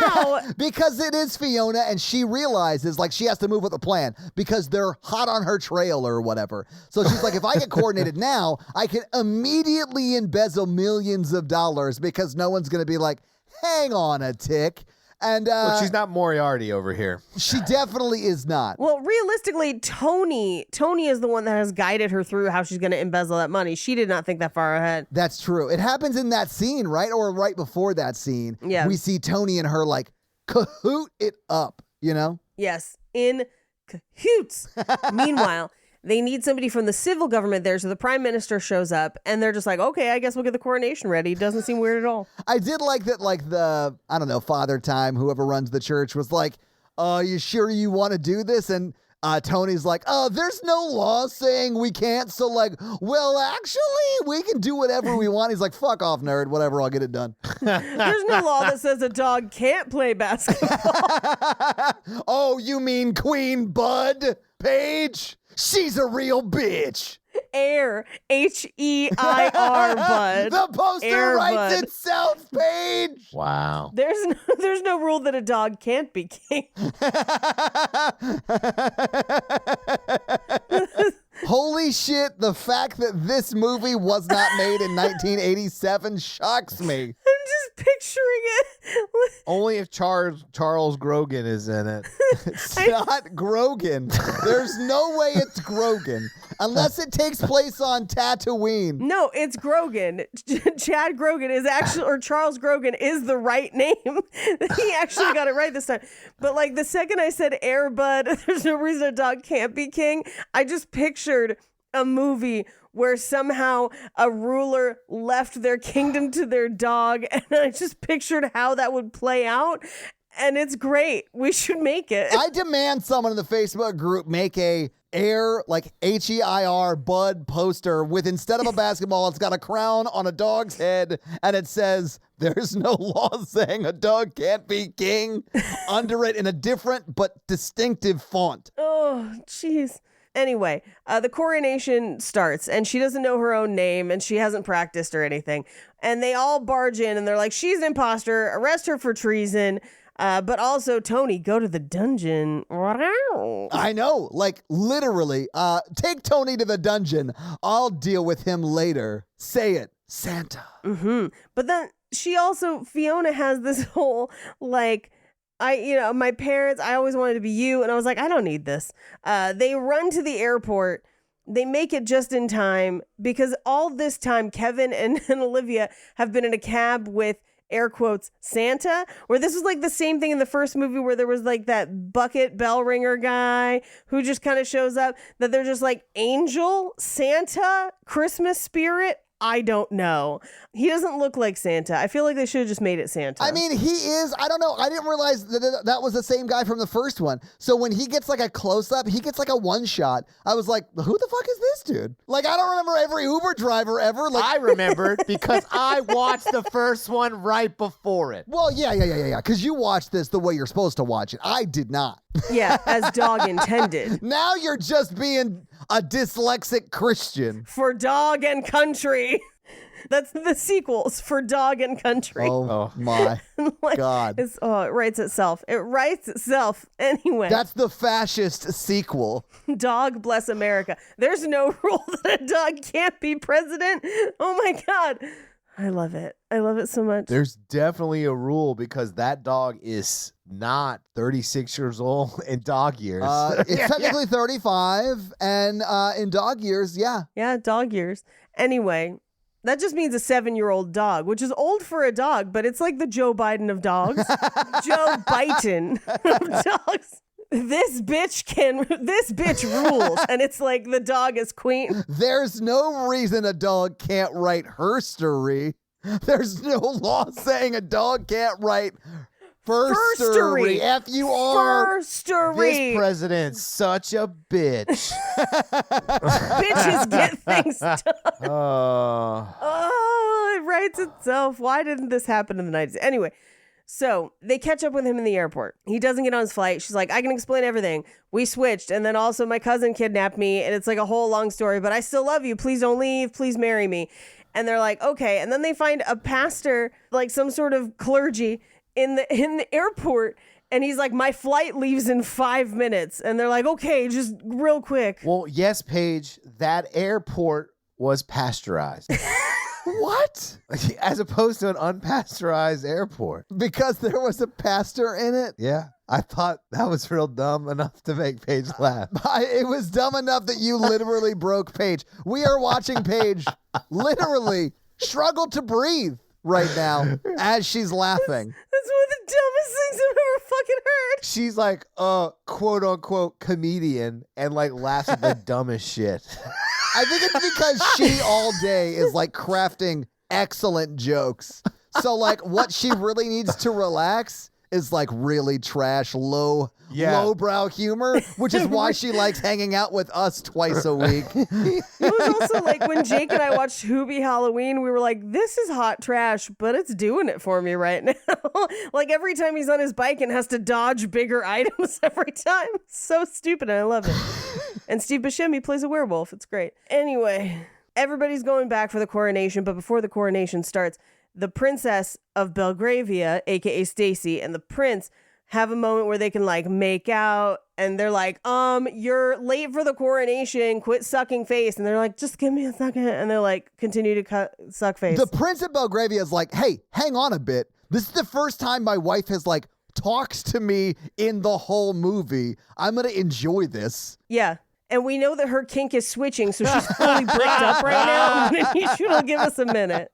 now. Because it is Fiona, and she realizes like she has to move with the plan because they're hot on her trail or whatever. So she's like, if I get coordinated now, I can immediately embezzle millions of dollars because no one's going to be like, hang on a tick. And Look, she's not Moriarty over here. She definitely is not. Well, realistically, Tony is the one that has guided her through how she's going to embezzle that money. She did not think that far ahead. That's true. It happens in that scene, right? Or right before that scene. Yeah. We see Tony and her like cahoot it up, you know? Yes, in cahoots. Meanwhile, they need somebody from the civil government there, so the prime minister shows up, and they're just like, okay, I guess we'll get the coronation ready. Doesn't seem weird at all. I did like that, like the, I don't know, Father Time, whoever runs the church was like, you sure you want to do this? And Tony's like, there's no law saying we can't. So like, well, actually, we can do whatever we want. He's like, fuck off, nerd. Whatever, I'll get it done. There's no law that says a dog can't play basketball. Oh, you mean Queen Bud Page? She's a real bitch. Air, H-E-I-R, bud. The poster Air writes Bud. itself, Page. Wow. There's no rule that a dog can't be king. Holy shit, the fact that this movie was not made in 1987 shocks me. I'm just picturing it. Only if Charles Grogan is in it. It's not Grogan. There's no way it's Grogan. Unless it takes place on Tatooine. No, it's Grogan. Chad Grogan is actually, or Charles Grogan is the right name. He actually got it right this time. But like the second I said Air Bud, there's no reason a dog can't be king. I just pictured a movie where somehow a ruler left their kingdom to their dog. And I just pictured how that would play out. And it's great. We should make it. I demand someone in the Facebook group make a Air, like H-E-I-R, Bud poster with, instead of a basketball, it's got a crown on a dog's head and it says, there's no law saying a dog can't be king, under it in a different but distinctive font. Oh, jeez. Anyway, the coronation starts and she doesn't know her own name and she hasn't practiced or anything. And they all barge in and they're like, she's an imposter, arrest her for treason. But also, Tony, go to the dungeon. I know, like literally, take Tony to the dungeon. I'll deal with him later. Say it, Santa. Mm-hmm. But then Fiona has this whole like, my parents, I always wanted to be you. And I was like, I don't need this. They run to the airport. They make it just in time because all this time, Kevin and Olivia have been in a cab with air quotes Santa, where this was like the same thing in the first movie where there was like that bucket bell ringer guy who just kind of shows up, that they're just like angel, Santa, Christmas spirit. I don't know. He doesn't look like Santa. I feel like they should have just made it Santa. I mean, he is. I don't know. I didn't realize that was the same guy from the first one. So when he gets like a close-up, he gets like a one-shot. I was like, who the fuck is this dude? Like, I don't remember every Uber driver ever. Like, I remembered because I watched the first one right before it. well, yeah. Because you watched this the way you're supposed to watch it. I did not. Yeah, as dog intended. Now you're just being a dyslexic Christian. For Dog and Country. That's the sequels, For Dog and Country. Oh my Like, God. it writes itself. It writes itself. Anyway. That's the fascist sequel. Dog bless America. There's no rule that a dog can't be president. Oh my God. I love it. I love it so much. There's definitely a rule because that dog is not 36 years old in dog years. It's technically 35, and in dog years, yeah. Yeah, dog years. Anyway, that just means a 7-year-old dog, which is old for a dog, but it's like the Joe Biden of dogs. Joe Biden of dogs. This bitch rules. And it's like the dog is queen. There's no reason a dog can't write herstory. There's no law saying a dog can't write firstory. F-U-R. Firstory. This president's such a bitch. Bitches get things done. Oh. Oh, it writes itself. Why didn't this happen in the 90s? Anyway, So they catch up with him in the airport. He doesn't get on his flight. She's like, I can explain everything. We switched. And then also my cousin kidnapped me. And it's like a whole long story, but I still love you. Please don't leave. Please marry me. And they're like, okay. And then they find a pastor, like some sort of clergy in the airport. And he's like, my flight leaves in 5 minutes. And they're like, okay, just real quick. Well, yes, Paige, that airport was pasteurized. What? As opposed to an unpasteurized airport. Because there was a pastor in it? Yeah. I thought that was real dumb enough to make Paige laugh. It was dumb enough that you literally broke Paige. We are watching Paige literally struggle to breathe right now as she's laughing. That's one of the dumbest things I've ever fucking heard. She's like a quote unquote comedian and like laughs at the dumbest shit. I think it's because she all day is like crafting excellent jokes. So like what she really needs to relax is like really trash, lowbrow humor, which is why she likes hanging out with us twice a week. It was also like when Jake and I watched Hoobie Halloween, we were like, this is hot trash, but it's doing it for me right now. Like every time he's on his bike and has to dodge bigger items every time. It's so stupid and I love it. And Steve Buscemi plays a werewolf. It's great. Anyway, everybody's going back for the coronation, but before the coronation starts, the princess of Belgravia, aka Stacy, and the prince have a moment where they can like make out, and they're like, you're late for the coronation, quit sucking face. And they're like, just give me a second. And they're like, continue to suck face. The prince of Belgravia is like, hey, hang on a bit. This is the first time my wife has like talks to me in the whole movie. I'm going to enjoy this. Yeah. And we know that her kink is switching, so she's fully bricked up right now. I'm going to need you to give us a minute.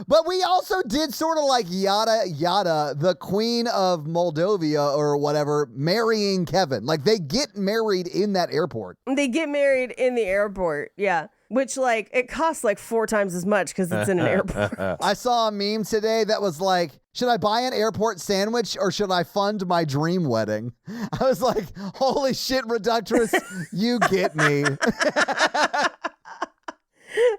But we also did sort of like yada yada, the queen of Moldova or whatever, marrying Kevin. Like they get married in that airport. They get married in the airport, yeah. Which like it costs like 4 times as much because it's in an airport. I saw a meme today that was like, should I buy an airport sandwich or should I fund my dream wedding? I was like, holy shit, Reductress, you get me.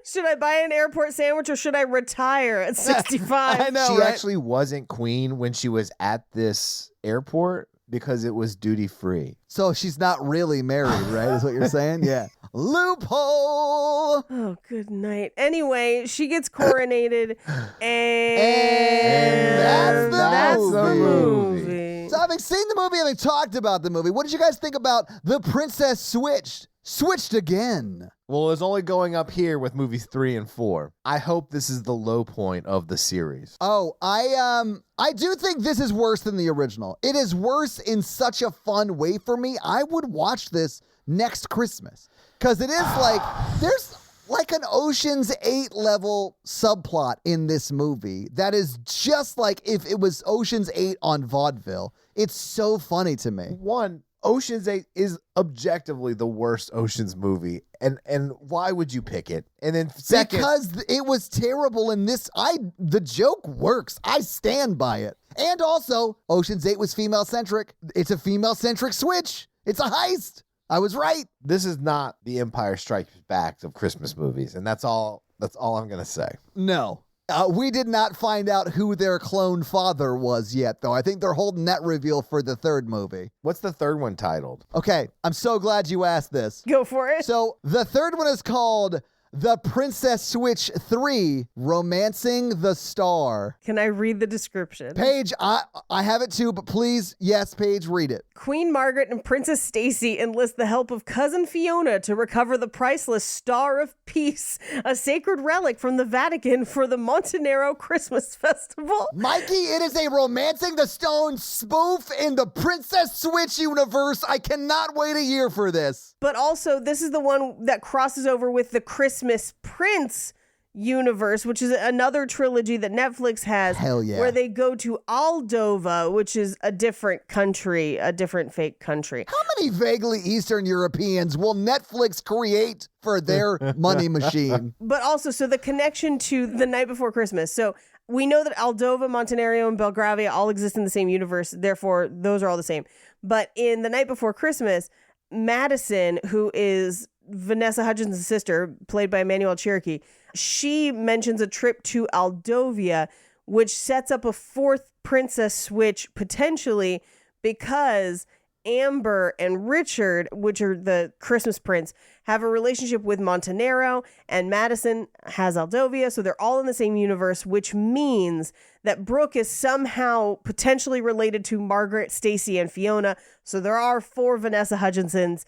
Should I buy an airport sandwich or should I retire at 65? I know, She right? actually wasn't queen when she was at this airport because it was duty free. So she's not really married, right? Is what you're saying? Yeah. Loophole. Oh, good night. Anyway, she gets coronated And that's the movie. So having seen the movie, having talked about the movie, what did you guys think about The Princess Switched again? Well, it's only going up here with movies 3 and 4. I hope this is the low point of the series. Oh, I do think this is worse than the original. It is worse in such a fun way for me. I would watch this next Christmas because it is like there's like an Ocean's 8 level subplot in this movie that is just like if it was Ocean's 8 on vaudeville. It's so funny to me. One, Ocean's 8 is objectively the worst Ocean's movie. And why would you pick it? And then second, because it was terrible in this. The joke works. I stand by it. And also, Ocean's 8 was female-centric. It's a female-centric switch. It's a heist. I was right. this is not the Empire Strikes Back of Christmas movies. And that's all I'm going to say. No. We did not find out who their clone father was yet, though. I think they're holding that reveal for the third movie. What's the third one titled? Okay, I'm so glad you asked this. Go for it. So the third one is called The Princess Switch 3, Romancing the Star. Can I read the description? Paige, I have it too, but please, yes, Paige, read it. Queen Margaret and Princess Stacy enlist the help of cousin Fiona to recover the priceless Star of Peace, a sacred relic from the Vatican for the Montenero Christmas Festival. Mikey, it is a Romancing the Stone spoof in the Princess Switch universe. I cannot wait a year for this. But also, this is the one that crosses over with the Christmas Prince universe, which is another trilogy that Netflix has. Hell yeah. Where they go to Aldova, which is a different country, a different fake country. How many vaguely Eastern Europeans will Netflix create for their money machine? But also, so the connection to The Night Before Christmas. So we know that Aldova, Montenero, and Belgravia all exist in the same universe. Therefore, those are all the same. But in The Night Before Christmas, Madison, who is Vanessa Hudgens' sister, played by Emmanuel Cherokee, she mentions a trip to Aldovia, which sets up a fourth princess switch potentially because Amber and Richard, which are the Christmas prince, have a relationship with Montenero, and Madison has Aldovia, so they're all in the same universe, which means that Brooke is somehow potentially related to Margaret, Stacy, and Fiona. So there are 4 Vanessa Hudginsons.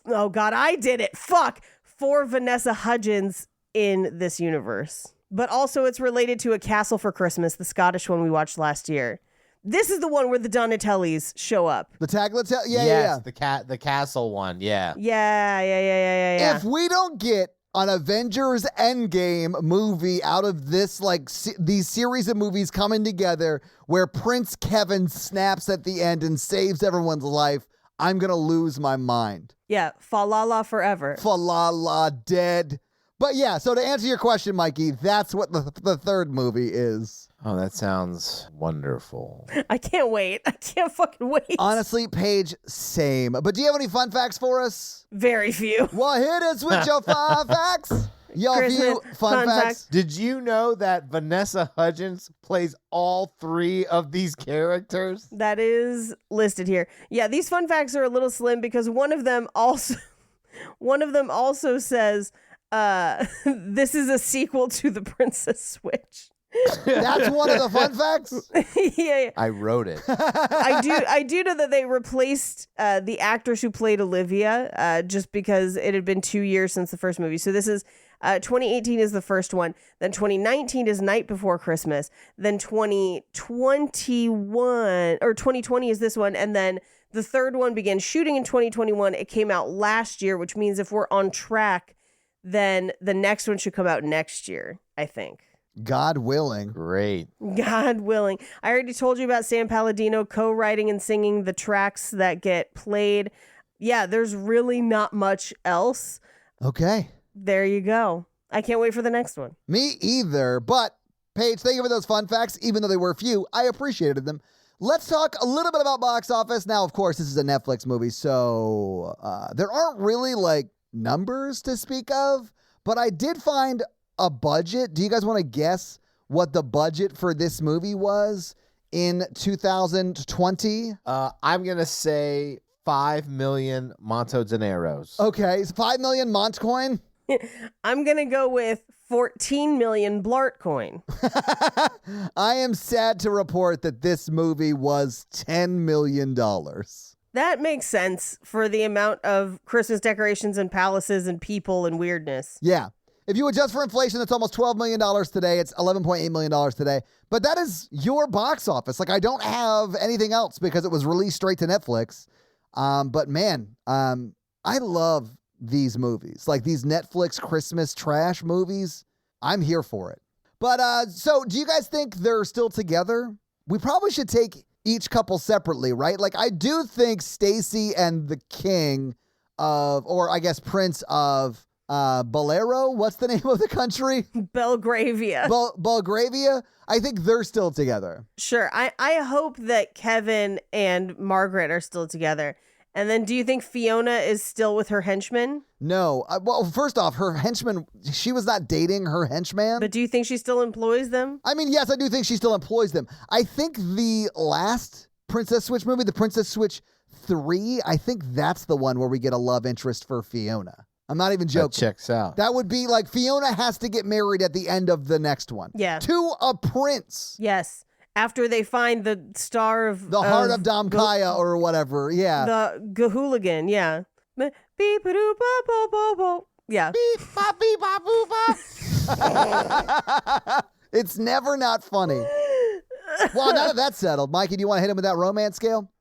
Oh God, I did it. Fuck. 4 Vanessa Hudgens in this universe. But also it's related to A Castle for Christmas, the Scottish one we watched last year. This is the one where the Donatellis show up. The Tagliatelle? Yes, the castle one. Yeah. Yeah. If we don't get an Avengers Endgame movie out of this, like these series of movies coming together where Prince Kevin snaps at the end and saves everyone's life, I'm going to lose my mind. Yeah, Falala forever. Falala dead. But yeah, so to answer your question, Mikey, that's what the third movie is. Oh, that sounds wonderful. I can't wait. I can't fucking wait. Honestly, Paige, same. But do you have any fun facts for us? Very few. Well, hit us with your fun facts. Y'all Christmas few fun facts. Did you know that Vanessa Hudgens plays all 3 of these characters? That is listed here. Yeah, these fun facts are a little slim because one of them also says this is a sequel to The Princess Switch. That's one of the fun facts? Yeah. I wrote it. I do know that they replaced the actress who played Olivia just because it had been 2 years since the first movie. So this is 2018 is the first one. Then 2019 is Night Before Christmas. Then 2020 is this one. And then the third one began shooting in 2021. It came out last year, which means if we're on track, then the next one should come out next year, I think. God willing. Great. God willing. I already told you about Sam Palladino co-writing and singing the tracks that get played. Yeah, there's really not much else. Okay. There you go. I can't wait for the next one. Me either. But, Paige, thank you for those fun facts. Even though they were few, I appreciated them. Let's talk a little bit about box office. Now, of course, this is a Netflix movie, so there aren't really, like, numbers to speak of. But I did find a budget. Do you guys want to guess what the budget for this movie was in 2020? I'm going to say 5 million Montoneros. Okay, so 5 million Montcoin. I'm going to go with 14 million Blart coin. I am sad to report that this movie was $10 million. That makes sense for the amount of Christmas decorations and palaces and people and weirdness. Yeah. If you adjust for inflation, that's almost $12 million today. It's $11.8 million today. But that is your box office. Like, I don't have anything else because it was released straight to Netflix. But man, I love these movies. Like these Netflix Christmas trash movies. I'm here for it. But so do you guys think they're still together? We probably should take each couple separately, right? Like I do think Stacy and the king of, or I guess Prince of Bolero, what's the name of the country? Belgravia. Belgravia. I think they're still together. Sure. I hope that Kevin and Margaret are still together. And then do you think Fiona is still with her henchman? No. Well, first off, her henchman, she was not dating her henchman. But do you think she still employs them? I mean, yes, I do think she still employs them. I think the last Princess Switch movie, the Princess Switch 3, I think that's the one where we get a love interest for Fiona. I'm not even joking. That checks out. That would be like Fiona has to get married at the end of the next one. Yeah. To a prince. Yes. After they find the star of... The heart of Domkaya or whatever. Yeah. The Gahooligan, yeah. Beep-a-doop-a-bo-bo-bo. Yeah. It's never not funny. Well, now that that's settled, Mikey, do you want to hit him with that romance scale?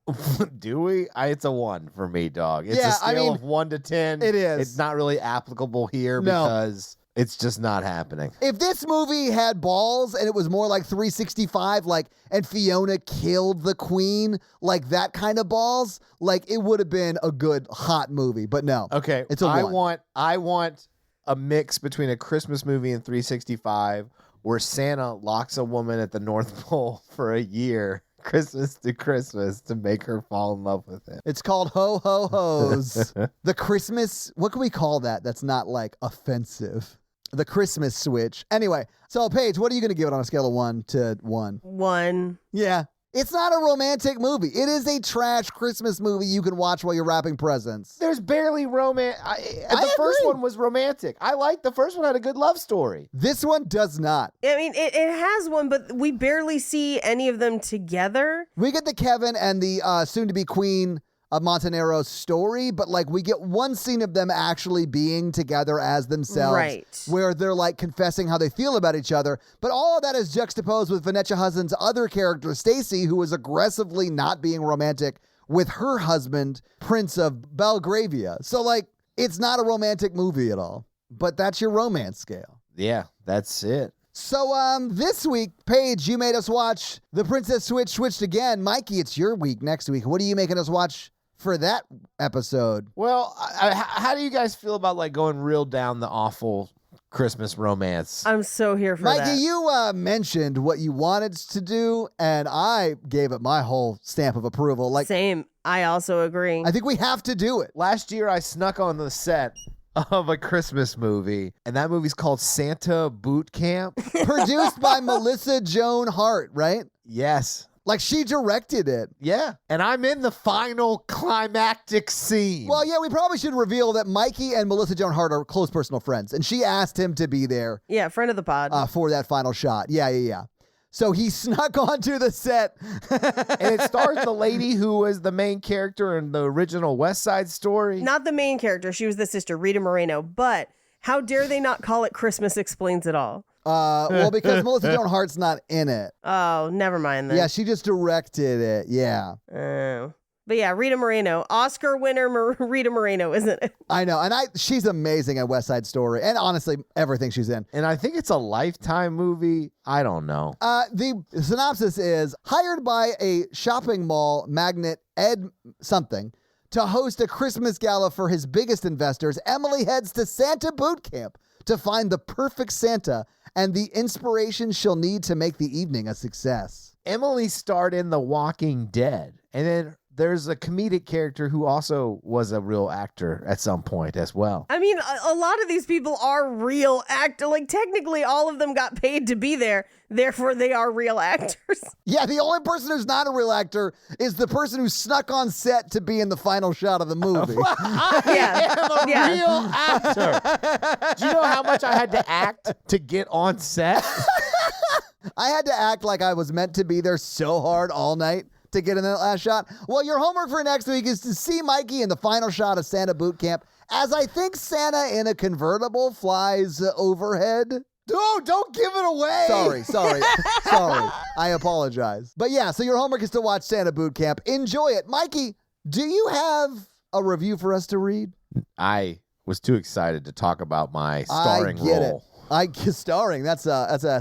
Do we? It's a 1 for me, dog. It's Yeah, a scale I mean, of 1 to 10. it is. It's not really applicable here No. because it's just not happening. If this movie had balls and it was more like 365, like, and Fiona killed the queen, like that kind of balls, like it would have been a good hot movie. But no. Okay, It's a I 1. want a mix between a Christmas movie and 365 where Santa locks a woman at the North Pole for a year, Christmas to Christmas, to make her fall in love with him. It's called Ho Ho Ho's. The Christmas, what can we call that that's not like offensive? the Christmas switch. Anyway, so Paige, what are you going to give it on a scale of 1 to 1? 1. Yeah. It's not a romantic movie. It is a trash Christmas movie you can watch while you're wrapping presents. There's barely romance. The first one was romantic. I like the first one, had a good love story. This one does not. I mean, it has one, but we barely see any of them together. We get the Kevin and the soon-to-be Queen of Montenero's story, but like we get one scene of them actually being together as themselves, right, where they're like confessing how they feel about each other. But all of that is juxtaposed with Vanessa Hudson's other character, Stacy, who is aggressively not being romantic with her husband, Prince of Belgravia. So like, it's not a romantic movie at all, but that's your romance scale. Yeah, that's it. So this week, Paige, you made us watch The Princess Switch Switched Again. Mikey, it's your week next week. What are you making us watch for that episode? Well, how do you guys feel about like going real down the awful Christmas romance? I'm so here for Mikey, that. you mentioned what you wanted to do, and I gave it my whole stamp of approval. Like, Same. I also agree. I think we have to do it. Last year, I snuck on the set of a Christmas movie, and that movie's called Santa Bootcamp. Produced by Melissa Joan Hart, right? Yes. Like, she directed it. Yeah. And I'm in the final climactic scene. Well, yeah, we probably should reveal that Mikey and Melissa Joan Hart are close personal friends, and she asked him to be there Yeah, friend of the pod. for that final shot. Yeah. So he snuck onto the set. And it stars the lady who was the main character in the original West Side Story. Not the main character. She was the sister, Rita Moreno. But how dare they not call it Christmas Explains It All? Well, because Melissa Joan Hart's not in it. Oh, never mind then. Yeah, she just directed it. Yeah. Oh. But yeah, Rita Moreno. Oscar winner Rita Moreno, isn't it? I know. And she's amazing at West Side Story. And honestly, everything she's in. And I think it's a Lifetime movie. I don't know. The synopsis is hired by a shopping mall magnate, Ed something, to host a Christmas gala for his biggest investors. Emily heads to Santa Bootcamp to find the perfect Santa and the inspiration she'll need to make the evening a success. Emily starred in The Walking Dead. And then there's a comedic character who also was a real actor at some point as well. I mean, a lot of these people are real actors. Like, technically, all of them got paid to be there. Therefore, they are real actors. Yeah, the only person who's not a real actor is the person who snuck on set to be in the final shot of the movie. Yeah. I'm a real actor. Do you know how much I had to act to get on set? I had to act like I was meant to be there so hard all night to get in that last shot. Well, your homework for next week is to see Mikey in the final shot of Santa Bootcamp as I think Santa in a convertible flies overhead. No, don't give it away. Sorry. I apologize. But yeah, so your homework is to watch Santa Bootcamp. Enjoy it. Mikey, do you have a review for us to read? I was too excited to talk about my starring I get role. Starring. That's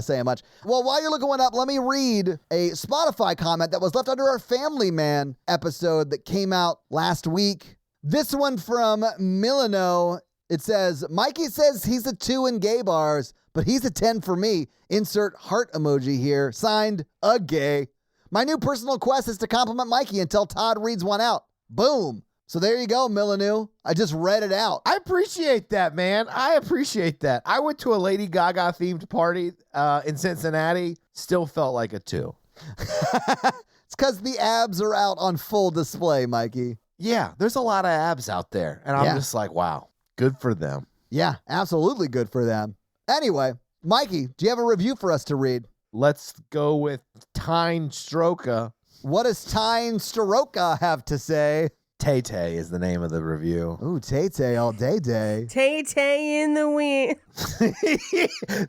saying much. Well, while you're looking one up, let me read a Spotify comment that was left under our Family Man episode that came out last week. This one from Milano. It says, Mikey says he's a 2 in gay bars, but he's a 10 for me. Insert heart emoji here. Signed, a gay. My new personal quest is to compliment Mikey until Todd reads one out. Boom. So there you go, Milanu. I just read it out. I appreciate that, man. I appreciate that. I went to a Lady Gaga themed party in Cincinnati. Still felt like a 2. It's because the abs are out on full display, Mikey. Yeah, there's a lot of abs out there. And I'm just like, wow, good for them. Yeah, absolutely good for them. Anyway, Mikey, do you have a review for us to read? Let's go with Tyne Stroka. What does Tyne Stroka have to say? Tay-Tay is the name of the review. Ooh, Tay-Tay all day. Tay-Tay in the wind.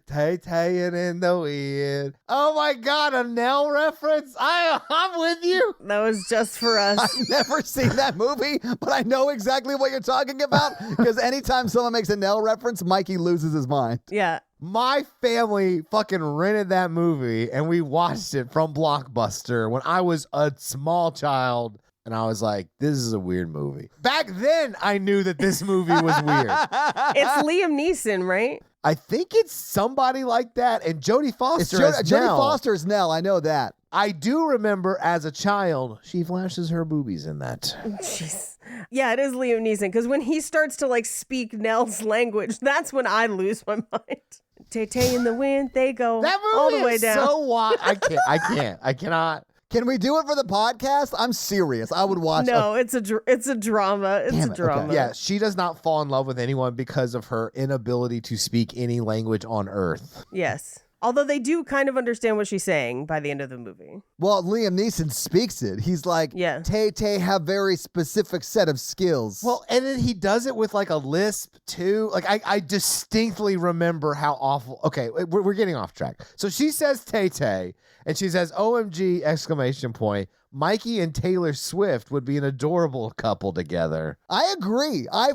Tay-Tay in the wind. Oh my God, a Nell reference? I'm with you. That was just for us. I've never seen that movie, but I know exactly what you're talking about because anytime someone makes a Nell reference, Mikey loses his mind. Yeah. My family fucking rented that movie and we watched it from Blockbuster when I was a small child. And I was like, this is a weird movie. Back then, I knew that this movie was weird. It's Liam Neeson, right? I think it's somebody like that. And Jodie Foster as Jodie Nell. Foster's Nell. I know that. I do remember as a child, she flashes her boobies in that. Jeez. Yeah, it is Liam Neeson, because when he starts to like speak Nell's language, that's when I lose my mind. Tay-tay in the wind, they go That movie all the way is down. so wild. I cannot. Can we do it for the podcast? I'm serious. I would watch. No, it's a drama. It's a drama. Yeah, she does not fall in love with anyone because of her inability to speak any language on Earth. Yes. Although they do kind of understand what she's saying by the end of the movie. Well, Liam Neeson speaks it. He's like, Yeah. Tay-Tay have very specific set of skills. Well, and then he does it with like a lisp too. Like I distinctly remember how awful. Okay, we're getting off track. So she says Tay-Tay, and she says OMG exclamation point. Mikey and Taylor Swift would be an adorable couple together. I agree. I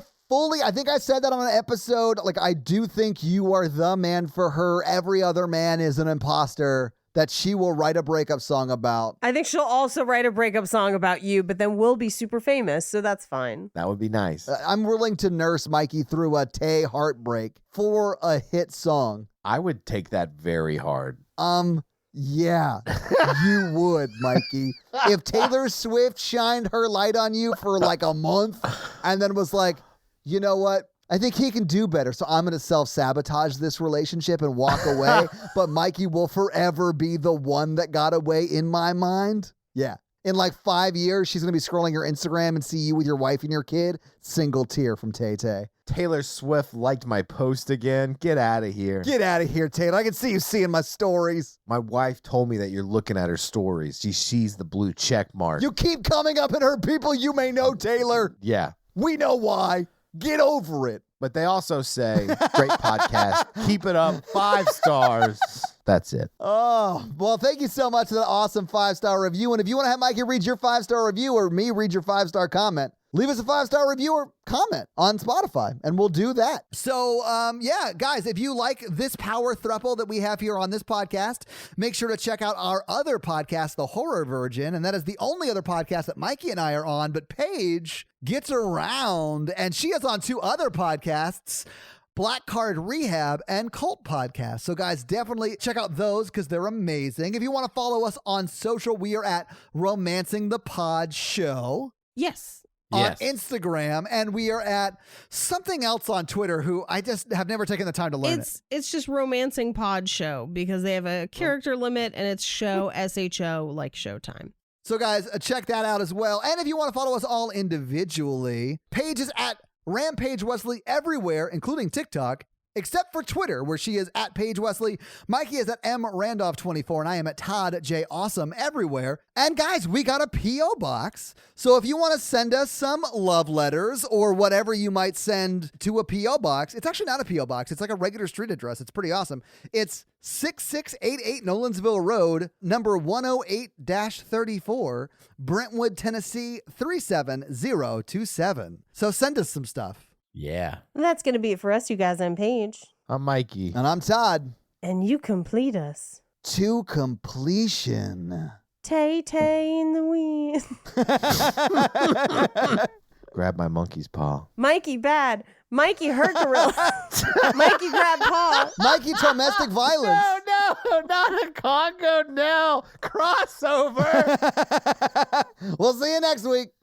think I said that on an episode. Like, I do think you are the man for her. Every other man is an imposter that she will write a breakup song about. I think she'll also write a breakup song about you, but then we'll be super famous, so that's fine. That would be nice. I'm willing to nurse Mikey through a Tay heartbreak for a hit song. I would take that very hard. Yeah, you would, Mikey. If Taylor Swift shined her light on you for like a month and then was like, you know what? I think he can do better, so I'm going to self-sabotage this relationship and walk away, but Mikey will forever be the one that got away in my mind. Yeah. In like 5 years, she's going to be scrolling your Instagram and see you with your wife and your kid. Single tear from Tay-Tay. Taylor Swift liked my post again. Get out of here. Get out of here, Taylor. I can see you seeing my stories. My wife told me that you're looking at her stories. She sees the blue check mark. You keep coming up in her people you may know, Taylor. Yeah. We know why. Get over it. But they also say, great podcast. Keep it up. 5 stars. That's it. Oh, well, thank you so much for that awesome 5-star review. And if you want to have Mikey read your 5-star review or me read your 5-star comment, leave us a 5-star review or comment on Spotify, and we'll do that. So, yeah, guys, if you like this power throuple that we have here on this podcast, make sure to check out our other podcast, The Horror Virgin, and that is the only other podcast that Mikey and I are on, but Paige gets around, and she is on 2 other podcasts, Black Card Rehab and Cult Podcast. So guys, definitely check out those because they're amazing. If you want to follow us on social, we are at Romancing the Pod Show. Yes. On Instagram, and we are at something else on Twitter who I just have never taken the time to learn It's just Romancing Pod Show because they have a character limit and it's show SHO like Showtime. So guys, check that out as well. And if you want to follow us all individually, Paige is at Rampage Wesley everywhere, including TikTok, except for Twitter, where she is at Paige Wesley. Mikey is at mrandolph24, and I am at Todd J. Awesome everywhere. And guys, we got a P.O. box. So if you want to send us some love letters or whatever you might send to a P.O. box, it's actually not a P.O. box. It's like a regular street address. It's pretty awesome. It's 6688 Nolensville Road, number 108-34, Brentwood, Tennessee, 37027. So send us some stuff. Yeah. And that's going to be it for us, you guys. I'm Paige. I'm Mikey. And I'm Todd. And you complete us. To completion. Tay-tay in the wind. Grab my monkey's paw. Mikey bad. Mikey hurt gorilla. Mikey grabbed paw. Mikey domestic violence. No, not a Congo, no. Crossover. We'll see you next week.